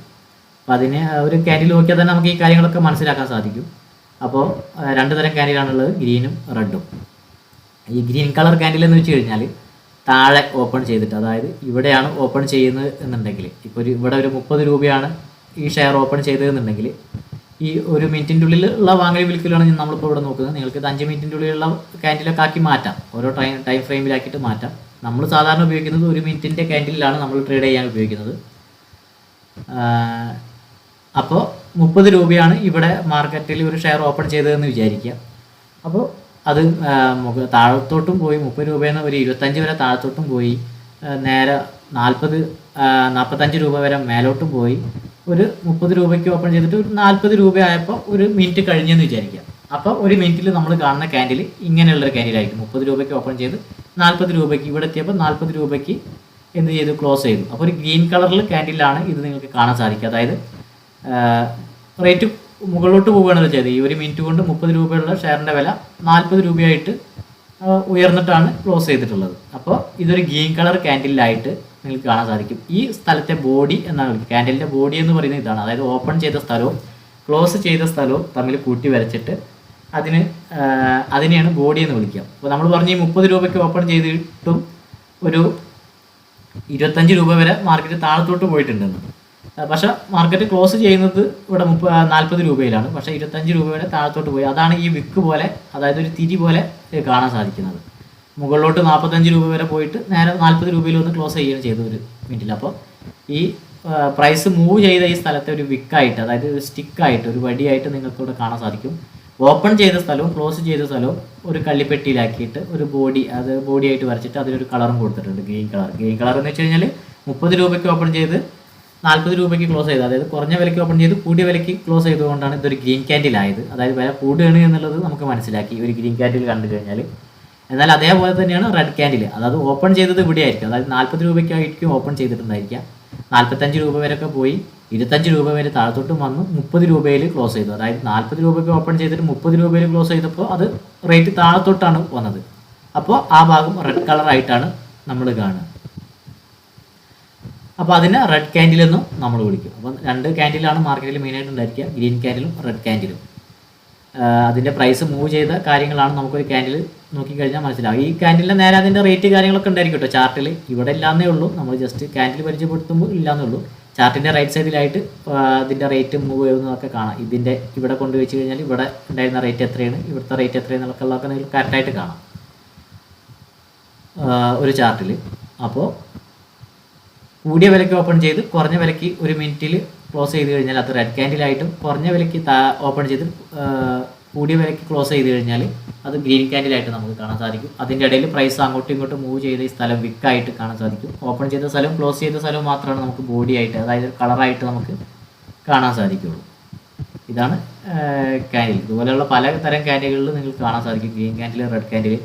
അപ്പോൾ അതിന് ഒരു ക്യാൻഡിൽ നോക്കിയാൽ തന്നെ നമുക്ക് ഈ കാര്യങ്ങളൊക്കെ മനസ്സിലാക്കാൻ സാധിക്കും. അപ്പോൾ 2 തരം ക്യാൻഡിലാണുള്ളത്, ഗ്രീനും റെഡും. ഈ ഗ്രീൻ കളർ ക്യാൻഡിൽ എന്ന് വെച്ച് കഴിഞ്ഞാൽ താഴെ ഓപ്പൺ ചെയ്തിട്ട്, അതായത് ഇവിടെയാണ് ഓപ്പൺ ചെയ്യുന്നത് എന്നുണ്ടെങ്കിൽ, ഇപ്പോൾ ഇവിടെ ഒരു 30 രൂപയാണ് ഈ ഷെയർ ഓപ്പൺ ചെയ്തതെന്നുണ്ടെങ്കിൽ ഈ 1 മിനിറ്റിൻ്റെ ഉള്ളിലുള്ള വാങ്ങൽ വിൽക്കലാണ് നമ്മളിപ്പോൾ ഇവിടെ നോക്കുന്നത്. നിങ്ങൾക്ക് ഇത് 5 മിനിറ്റിൻ്റെ ഉള്ളിലുള്ള ക്യാൻഡിലൊക്കെ ആക്കി മാറ്റാം, ഓരോ ടൈം ഫ്രെയിമിലാക്കിയിട്ട് മാറ്റാം. നമ്മൾ സാധാരണ ഉപയോഗിക്കുന്നത് 1 മിനിറ്റിൻ്റെ ക്യാൻഡിലാണ് നമ്മൾ ട്രേഡ് ചെയ്യാൻ ഉപയോഗിക്കുന്നത്. അപ്പോൾ 30 രൂപയാണ് ഇവിടെ മാർക്കറ്റിൽ ഒരു ഷെയർ ഓപ്പൺ ചെയ്തതെന്ന് വിചാരിക്കുക. അപ്പോൾ അത് താഴത്തോട്ടും പോയി 30 രൂപയിൽ നിന്ന് ഒരു 25 വരെ താഴത്തോട്ടും പോയി, നേരെ 45 രൂപ വരെ മേലോട്ടും പോയി, ഒരു 30 രൂപയ്ക്ക് ഓപ്പൺ ചെയ്തിട്ട് ഒരു 40 രൂപ ആയപ്പോൾ 1 മിനിറ്റ് കഴിഞ്ഞെന്ന് വിചാരിക്കുക. അപ്പോൾ 1 മിനിറ്റിൽ നമ്മൾ കാണുന്ന ക്യാൻഡിൽ ഇങ്ങനെയുള്ളൊരു ക്യാൻഡിലായിരിക്കും. 30 രൂപയ്ക്ക് ഓപ്പൺ ചെയ്ത് 40 രൂപയ്ക്ക് ഇവിടെ എത്തിയപ്പോൾ 40 രൂപയ്ക്ക് എന്ത് ചെയ്തു, ക്ലോസ് ചെയ്തു. അപ്പോൾ ഒരു ഗ്രീൻ കളറിൽ ക്യാൻഡിലാണ് ഇത് നിങ്ങൾക്ക് കാണാൻ സാധിക്കുക. അതായത് റേറ്റ് മുകളിലോട്ട് പോവുകയാണ് ചെയ്തത്. ഈ 1 മിനിറ്റ് കൊണ്ട് 30 രൂപയുള്ള ഷെയറിൻ്റെ വില 40 രൂപയായിട്ട് ഉയർന്നിട്ടാണ് ക്ലോസ് ചെയ്തിട്ടുള്ളത്. അപ്പോൾ ഇതൊരു ഗ്രീൻ കളർ ക്യാൻഡിലായിട്ട് നിങ്ങൾക്ക് കാണാൻ സാധിക്കും. ഈ സ്ഥലത്തെ ബോഡി എന്നാണ് വിളിക്കുക. ക്യാൻഡിലിൻ്റെ ബോഡി എന്ന് പറയുന്നത് ഇതാണ്. അതായത് ഓപ്പൺ ചെയ്ത സ്ഥലവും ക്ലോസ് ചെയ്ത സ്ഥലവും തമ്മിൽ കൂട്ടി വരച്ചിട്ട് അതിനെയാണ് ബോഡി എന്ന് വിളിക്കുക. അപ്പോൾ നമ്മൾ പറഞ്ഞ ഈ 30 രൂപയ്ക്ക് ഓപ്പൺ ചെയ്തിട്ടും ഒരു 25 രൂപ വരെ മാർക്കറ്റ് താഴത്തോട്ട് പോയിട്ടുണ്ടെന്ന്. പക്ഷേ മാർക്കറ്റ് ക്ലോസ് ചെയ്യുന്നത് ഇവിടെ 40 രൂപയിലാണ്. പക്ഷേ 25 രൂപ വരെ താഴത്തോട്ട് പോയി. അതാണ് ഈ വിക്ക് പോലെ, അതായത് ഒരു തിരി പോലെ കാണാൻ സാധിക്കുന്നത്. മുകളിലോട്ട് 45 രൂപ വരെ പോയിട്ട് നേരെ 40 രൂപയിൽ ഒന്ന് ക്ലോസ് ചെയ്യുകയാണ് ചെയ്തത് ഒരു മിനിറ്റിൽ. അപ്പോൾ ഈ പ്രൈസ് മൂവ് ചെയ്ത ഈ സ്ഥലത്തെ ഒരു വിക്കായിട്ട്, അതായത് ഒരു സ്റ്റിക്കായിട്ട്, ഒരു വടിയായിട്ട് നിങ്ങൾക്ക് ഇവിടെ കാണാൻ സാധിക്കും. ഓപ്പൺ ചെയ്ത സ്ഥലവും ക്ലോസ് ചെയ്ത സ്ഥലവും ഒരു കള്ളിപ്പെട്ടിയിലാക്കിയിട്ട് ഒരു ബോഡിയായിട്ട് വരച്ചിട്ട് അതിലൊരു കളറും കൊടുത്തിട്ടുണ്ട്, ഗ്രീൻ കളർ എന്ന് വെച്ച് കഴിഞ്ഞാൽ 30 രൂപയ്ക്ക് ഓപ്പൺ ചെയ്ത് 40 രൂപയ്ക്ക് ക്ലോസ് ചെയ്ത്, അതായത് കുറഞ്ഞ വിലയ്ക്ക് ഓപ്പൺ ചെയ്ത് കൂടിയ വിലയ്ക്ക് ക്ലോസ് ചെയ്തുകൊണ്ടാണ് ഇതൊരു ഗ്രീൻ ക്യാൻഡിലായത്. അതായത് വില കൂടുകയാണ് എന്നുള്ളത് നമുക്ക് മനസ്സിലാക്കി ഒരു ഗ്രീൻ ക്യാൻഡിൽ കണ്ടു കഴിഞ്ഞാൽ. എന്നാൽ അതേപോലെ തന്നെയാണ് റെഡ് ക്യാൻഡിൽ. അതായത് ഓപ്പൺ ചെയ്തത് ഇവിടെ ആയിരിക്കും, അതായത് 40 രൂപയ്ക്കായിരിക്കും ഓപ്പൺ ചെയ്തിട്ടുണ്ടായിരിക്കുക. 45 രൂപ വരെയൊക്കെ പോയി 25 രൂപ വരെ താഴത്തോട്ടും വന്ന് 30 രൂപയിൽ ക്ലോസ് ചെയ്തു. അതായത് 40 രൂപയ്ക്ക് ഓപ്പൺ ചെയ്തിട്ട് 30 രൂപയിൽ ക്ലോസ് ചെയ്തപ്പോൾ അത് റേറ്റ് താഴത്തോട്ടാണ് വന്നത്. അപ്പോൾ ആ ഭാഗം റെഡ് കളറായിട്ടാണ് നമ്മൾ കാണുക. അപ്പോൾ അതിനെ റെഡ് ക്യാൻഡിൽ എന്നും നമ്മൾ വിളിക്കും. അപ്പം 2 ക്യാൻഡിലാണ് മാർക്കറ്റിൽ മെയിനായിട്ട് ഉണ്ടായിരിക്കുക, ഗ്രീൻ ക്യാൻഡിലും റെഡ് ക്യാൻഡിലും. അതിൻ്റെ പ്രൈസ് മൂവ് ചെയ്ത കാര്യങ്ങളാണ് നമുക്കൊരു ക്യാൻഡിൽ നോക്കിക്കഴിഞ്ഞാൽ മനസ്സിലാവും. ഈ ക്യാൻഡിലിൻ്റെ നേരെ അതിൻ്റെ റേറ്റ് കാര്യങ്ങളൊക്കെ ഉണ്ടായിരിക്കും കേട്ടോ ചാർട്ടിൽ. ഇവിടെ ഇല്ലാന്നേ ഉള്ളൂ, നമ്മൾ ജസ്റ്റ് ക്യാൻഡിൽ പരിചയപ്പെടുത്തുമ്പോൾ ഇല്ലാന്നേ ഉള്ളൂ. ചാർട്ടിൻ്റെ റൈറ്റ് സൈഡിലായിട്ട് അതിൻ്റെ റേറ്റ് മൂവ് ചെയ്യുന്നതൊക്കെ കാണാം. ഇതിൻ്റെ ഇവിടെ കൊണ്ടുവച്ച് കഴിഞ്ഞാൽ ഇവിടെ ഉണ്ടായിരുന്ന റേറ്റ് എത്രയാണ്, ഇവിടുത്തെ റേറ്റ് എത്രയാണെന്നൊക്കെ ഉള്ളതൊക്കെ നിങ്ങൾക്ക് കറക്റ്റായിട്ട് കാണാം ഒരു ചാർട്ടിൽ. അപ്പോൾ കൂടിയ വിലയ്ക്ക് ഓപ്പൺ ചെയ്ത് കുറഞ്ഞ വിലയ്ക്ക് ഒരു മിനിറ്റിൽ ക്ലോസ് ചെയ്ത് കഴിഞ്ഞാൽ അത് റെഡ് ക്യാൻഡിലായിട്ടും, കുറഞ്ഞ വിലയ്ക്ക് ഓപ്പൺ ചെയ്ത് കൂടിയ വിലയ്ക്ക് ക്ലോസ് ചെയ്ത് കഴിഞ്ഞാൽ അത് ഗ്രീൻ ക്യാൻഡിലായിട്ട് നമുക്ക് കാണാൻ സാധിക്കും. അതിൻ്റെ ഇടയിൽ പ്രൈസ് അങ്ങോട്ടും ഇങ്ങോട്ടും മൂവ് ചെയ്ത ഈ സ്ഥലം വിക്കായിട്ട് കാണാൻ സാധിക്കും. ഓപ്പൺ ചെയ്ത സ്ഥലവും ക്ലോസ് ചെയ്ത സ്ഥലവും മാത്രമാണ് നമുക്ക് ബോഡിയായിട്ട്, അതായത് കളറായിട്ട് നമുക്ക് കാണാൻ സാധിക്കുകയുള്ളൂ. ഇതാണ് ക്യാൻഡിൽ. ഇതുപോലെയുള്ള പലതരം ക്യാൻഡിലുകളിൽ നിങ്ങൾക്ക് കാണാൻ സാധിക്കും, ഗ്രീൻ ക്യാൻഡിൽ, റെഡ് ക്യാൻഡിൽ.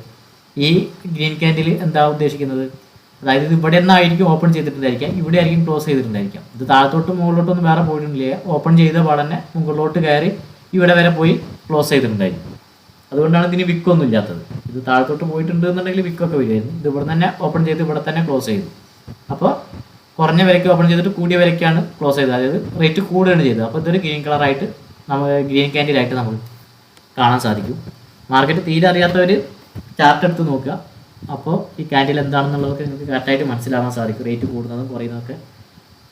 ഈ ഗ്രീൻ ക്യാൻഡിൽ എന്താ ഉദ്ദേശിക്കുന്നത്, അതായത് ഇത് ഇവിടെ നിന്നായിരിക്കും ഓപ്പൺ ചെയ്തിട്ടുണ്ടായിരിക്കാം, ഇവിടെ ആയിരിക്കും ക്ലോസ് ചെയ്തിട്ടുണ്ടായിരിക്കാം. ഇത് താഴത്തോട്ടും മുകളിലോട്ടൊന്നും വേറെ പോയിട്ടുണ്ടില്ല, ഓപ്പൺ ചെയ്ത പാടന്നെ മുകളിലോട്ട് കയറി ഇവിടെ വരെ പോയി ക്ലോസ് ചെയ്തിട്ടുണ്ടായിരിക്കും. അതുകൊണ്ടാണ് ഇതിന് വിക്കൊന്നും ഇല്ലാത്തത്. ഇത് താഴത്തോട്ട് പോയിട്ടുണ്ട് എന്നുണ്ടെങ്കിൽ വിക്കൊക്കെ വരുമായിരുന്നു. ഇത് ഇവിടെ തന്നെ ഓപ്പൺ ചെയ്ത് ഇവിടെ തന്നെ ക്ലോസ് ചെയ്തു. അപ്പോൾ കുറഞ്ഞ വിലയ്ക്ക് ഓപ്പൺ ചെയ്തിട്ട് കൂടിയ വിലയ്ക്കാണ് ക്ലോസ് ചെയ്തത്, അതായത് റേറ്റ് കൂടുകയാണ് ചെയ്തത്. അപ്പോൾ ഇതൊരു ഗ്രീൻ കളറായിട്ട് ഗ്രീൻ ക്യാൻഡിലായിട്ട് നമുക്ക് കാണാൻ സാധിക്കും. മാർക്കറ്റ് തീരെ അറിയാത്തവർ ചാർട്ട് എടുത്ത് നോക്കുക. അപ്പോൾ ഈ ക്യാൻഡിൽ എന്താണെന്നുള്ളതൊക്കെ നിങ്ങൾക്ക് കറക്റ്റായിട്ട് മനസ്സിലാവാൻ സാധിക്കും. റേറ്റ് കൂടുന്നതും കുറയുന്നതൊക്കെ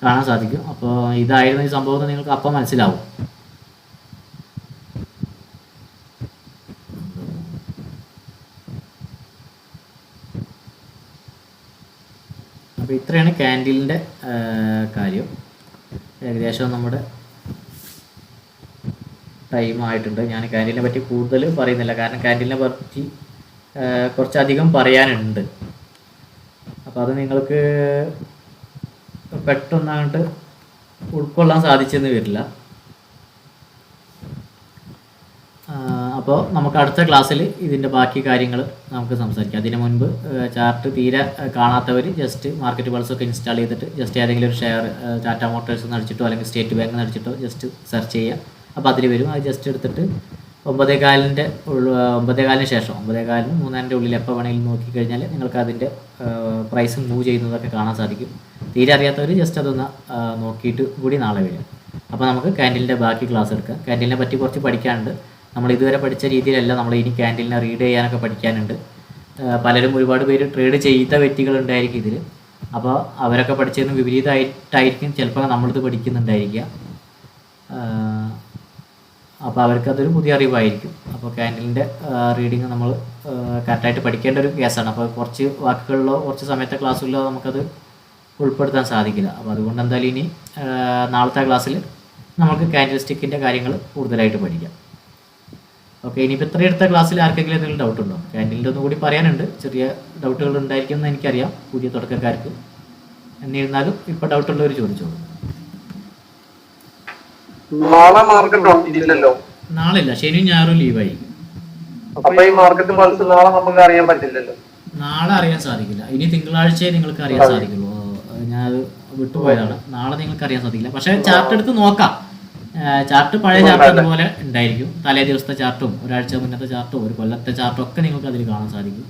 കാണാൻ സാധിക്കും. അപ്പോൾ ഇതായിരുന്നു ഈ സംഭവം നിങ്ങൾക്ക് അപ്പം മനസ്സിലാവും. അപ്പോൾ ഇത്രയാണ് ക്യാൻഡിലിൻ്റെ കാര്യം. ഏകദേശം നമ്മുടെ ടൈം ആയിട്ടുണ്ട്. ഞാൻ ക്യാൻഡിലിനെ പറ്റി കൂടുതൽ പറയുന്നില്ല, കാരണം ക്യാൻഡിലിനെ പറ്റി കുറച്ചധികം പറയാനുണ്ട്. അപ്പോൾ അത് നിങ്ങൾക്ക് പെട്ടെന്നങ്ങോട്ട് ഉൾക്കൊള്ളാൻ സാധിച്ചെന്ന് വരില്ല. അപ്പോൾ നമുക്ക് അടുത്ത ക്ലാസ്സിൽ ഇതിൻ്റെ ബാക്കി കാര്യങ്ങൾ നമുക്ക് സംസാരിക്കാം. അതിന് മുൻപ് ചാർട്ട് തീരെ കാണാത്തവർ ജസ്റ്റ് മാർക്കറ്റ് പൾസൊക്കെ ഇൻസ്റ്റാൾ ചെയ്തിട്ട് ജസ്റ്റ് ഏതെങ്കിലും ഒരു ഷെയർ ടാറ്റ മോട്ടോഴ്സ് എന്ന് അടിച്ചിട്ടോ അല്ലെങ്കിൽ സ്റ്റേറ്റ് ബാങ്ക് എന്ന് അടിച്ചിട്ടോ ജസ്റ്റ് സെർച്ച് ചെയ്യുക. അപ്പോൾ അതിൽ വരും. അത് ജസ്റ്റ് എടുത്തിട്ട് 9:15 ശേഷം 9:15 3:00 ഉള്ളിൽ എപ്പോൾ വേണമെങ്കിലും നോക്കിക്കഴിഞ്ഞാൽ നിങ്ങൾക്ക് അതിൻ്റെ പ്രൈസ് മൂവ് ചെയ്യുന്നതൊക്കെ കാണാൻ സാധിക്കും. തീരെ അറിയാത്തവർ ജസ്റ്റ് അതൊന്ന് നോക്കിയിട്ട് കൂടി നാളെ വരും. അപ്പോൾ നമുക്ക് ക്യാൻഡിലിൻ്റെ ബാക്കി ക്ലാസ് എടുക്കാം. ക്യാൻഡിലിനെ പറ്റി കുറച്ച് പഠിക്കാനുണ്ട്. നമ്മൾ ഇതുവരെ പഠിച്ച രീതിയിലല്ല നമ്മൾ ഇനി ക്യാൻഡിലിനെ റീഡ് ചെയ്യാനൊക്കെ പഠിക്കാനുണ്ട്. പലരും ഒരുപാട് പേര് ട്രേഡ് ചെയ്ത വ്യക്തികളുണ്ടായിരിക്കും ഇതിൽ. അപ്പോൾ അവരൊക്കെ പഠിച്ചതിന് വിപരീതമായിട്ടായിരിക്കും ചിലപ്പോൾ നമ്മളിത് പഠിക്കുന്നുണ്ടായിരിക്കുക. അപ്പോൾ അവർക്കതൊരു പുതിയ അറിവായിരിക്കും. അപ്പോൾ ക്യാൻഡിലിൻ്റെ റീഡിങ് നമ്മൾ കറക്റ്റായിട്ട് പഠിക്കേണ്ട ഒരു കേസാണ്. അപ്പോൾ കുറച്ച് വാക്കുകളിലോ കുറച്ച് സമയത്തെ ക്ലാസ്സുകളിലോ നമുക്കത് ഉൾപ്പെടുത്താൻ സാധിക്കില്ല. അപ്പോൾ അതുകൊണ്ട് എന്തായാലും ഇനി നാളത്തെ ക്ലാസ്സിൽ നമുക്ക് ക്യാൻഡിൽ സ്റ്റിക്കിൻ്റെ കാര്യങ്ങൾ കൂടുതലായിട്ട് പഠിക്കാം. ഓക്കെ, ഇനിയിപ്പോൾ ഇത്ര എടുത്ത ക്ലാസ്സിൽ ആർക്കെങ്കിലും എന്തെങ്കിലും ഡൗട്ടുണ്ടോ? ക്യാൻഡിലിൻ്റെ ഒന്നും കൂടി പറയാനുണ്ട്. ചെറിയ ഡൗട്ടുകൾ ഉണ്ടായിരിക്കുമെന്ന് എനിക്കറിയാം പുതിയ തുടക്കക്കാർക്ക്. എന്നിരുന്നാലും ഇപ്പോൾ ഡൗട്ടുള്ളവർ ചോദിച്ചോളൂ. നാളെ മാർക്കറ്റ് ഇല്ലല്ലോ? നാളെ ഇല്ല, ശനിയും ഞായറും ലീവായിരിക്കും. അപ്പൊ ഈ മാർക്കറ്റ് പൾസ് നാളെ നമുക്ക് അറിയാൻ പറ്റില്ലല്ലോ? നാളെ അറിയാൻ സാധിക്കില്ല. ഇനി തിങ്കളാഴ്ചയെ നിങ്ങൾക്ക് അറിയാൻ സാധിക്കുള്ളൂ. ഞാൻ അത് വിട്ടുപോയതാണ്. നാളെ നിങ്ങൾക്ക് അറിയാൻ സാധിക്കില്ല. പക്ഷേ ചാർട്ട് എടുത്ത് നോക്കാം. ചാർട്ട് പഴയ ചാർട്ട് അതുപോലെ ഉണ്ടായിരിക്കും. തലേ ദിവസത്തെ ചാർട്ടും ഒരാഴ്ച മുന്നത്തെ ചാർട്ടും ഒരു കൊല്ലത്തെ ചാർട്ടും ഒക്കെ നിങ്ങൾക്ക് അതിൽ കാണാൻ സാധിക്കും.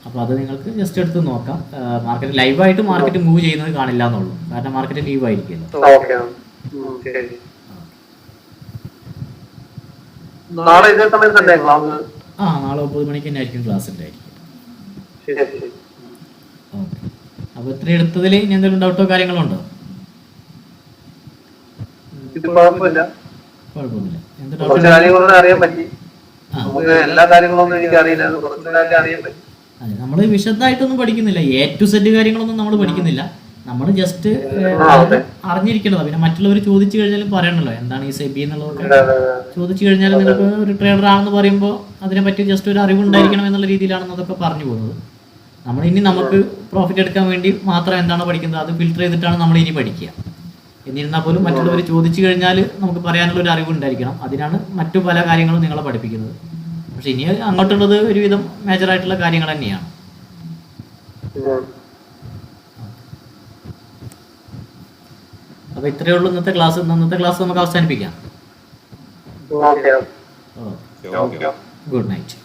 അപ്പോൾ അത് നിങ്ങൾക്ക് ജസ്റ്റ് എടുത്ത് നോക്കാം. മാർക്കറ്റ് ലൈവായിട്ട് മാർക്കറ്റ് മൂവ് ചെയ്യുന്നത് കാണില്ല എന്നുള്ളൂ, കാരണം മാർക്കറ്റ് ലീവ് ആയിരിക്കുമല്ലോ. നാളെ ഇതേ സമയത്ത് തന്നെ ക്ലാസ്? ആ, നാളെ 9 മണിക്ക് തന്നെ ആയിരിക്കും ക്ലാസ് ഉണ്ടായിരിക്കും. ശരി ശരി. ഓക്കെ. അപ്പോൾ ഇത്ര എടുത്തതിൽ ഇനി എന്തെങ്കിലും ഡൗട്ടോ കാര്യങ്ങളോ ഉണ്ടോ? ഇത് കുഴപ്പമില്ല. കുഴപ്പമൊന്നുമില്ല. എന്ത് കുറച്ച് ഡൗട്ട്? കാര്യങ്ങളൊന്നും അറിയാൻ പറ്റി. ആ, നമുക്ക് എല്ലാ കാര്യങ്ങളൊന്നും എനിക്ക് അറിയില്ല, കുറച്ച് കാര്യം അറിയാൻ പറ്റി. അതെ, നമ്മൾ വിശദമായിട്ടൊന്നും പഠിക്കുന്നില്ല, A to Z കാര്യങ്ങളൊന്നും നമ്മൾ പഠിക്കുന്നില്ല. നമ്മൾ ജസ്റ്റ് അതെ. അറിഞ്ഞിരിക്കണത്. പിന്നെ മറ്റുള്ളവർ ചോദിച്ചു കഴിഞ്ഞാലും പറയണല്ലോ എന്താണ് ഈ സെബി എന്നുള്ളതൊക്കെ. ചോദിച്ചു കഴിഞ്ഞാൽ നിങ്ങൾക്ക് ഒരു ട്രേഡർ ആണെന്ന് പറയുമ്പോൾ അതിനെപ്പറ്റി ജസ്റ്റ് ഒരു അറിവുണ്ടായിരിക്കണം എന്നുള്ള രീതിയിലാണ് അതൊക്കെ പറഞ്ഞു പോകുന്നത്. നമ്മളിനി നമുക്ക് പ്രോഫിറ്റ് എടുക്കാൻ വേണ്ടി മാത്രം എന്താണ് പഠിക്കുന്നത് അത് ഫിൽറ്റർ ചെയ്തിട്ടാണ് നമ്മൾ ഇനി പഠിക്കുക. എന്നിരുന്നാൽ പോലും മറ്റുള്ളവർ ചോദിച്ചു കഴിഞ്ഞാൽ നമുക്ക് പറയാനുള്ള ഒരു അറിവുണ്ടായിരിക്കണം. അതിനാണ് മറ്റു പല കാര്യങ്ങളും നിങ്ങളെ പഠിപ്പിക്കുന്നത്. പക്ഷെ ഇനി അങ്ങോട്ടുള്ളത് ഒരുവിധം മേജറായിട്ടുള്ള കാര്യങ്ങൾ തന്നെയാണ്. അപ്പോൾ ഇത്രയേ ഉള്ളൂ ഇന്നത്തെ ക്ലാസ്. നമുക്ക് അവസാനിപ്പിക്കാം. ഓക്കെ. Good night.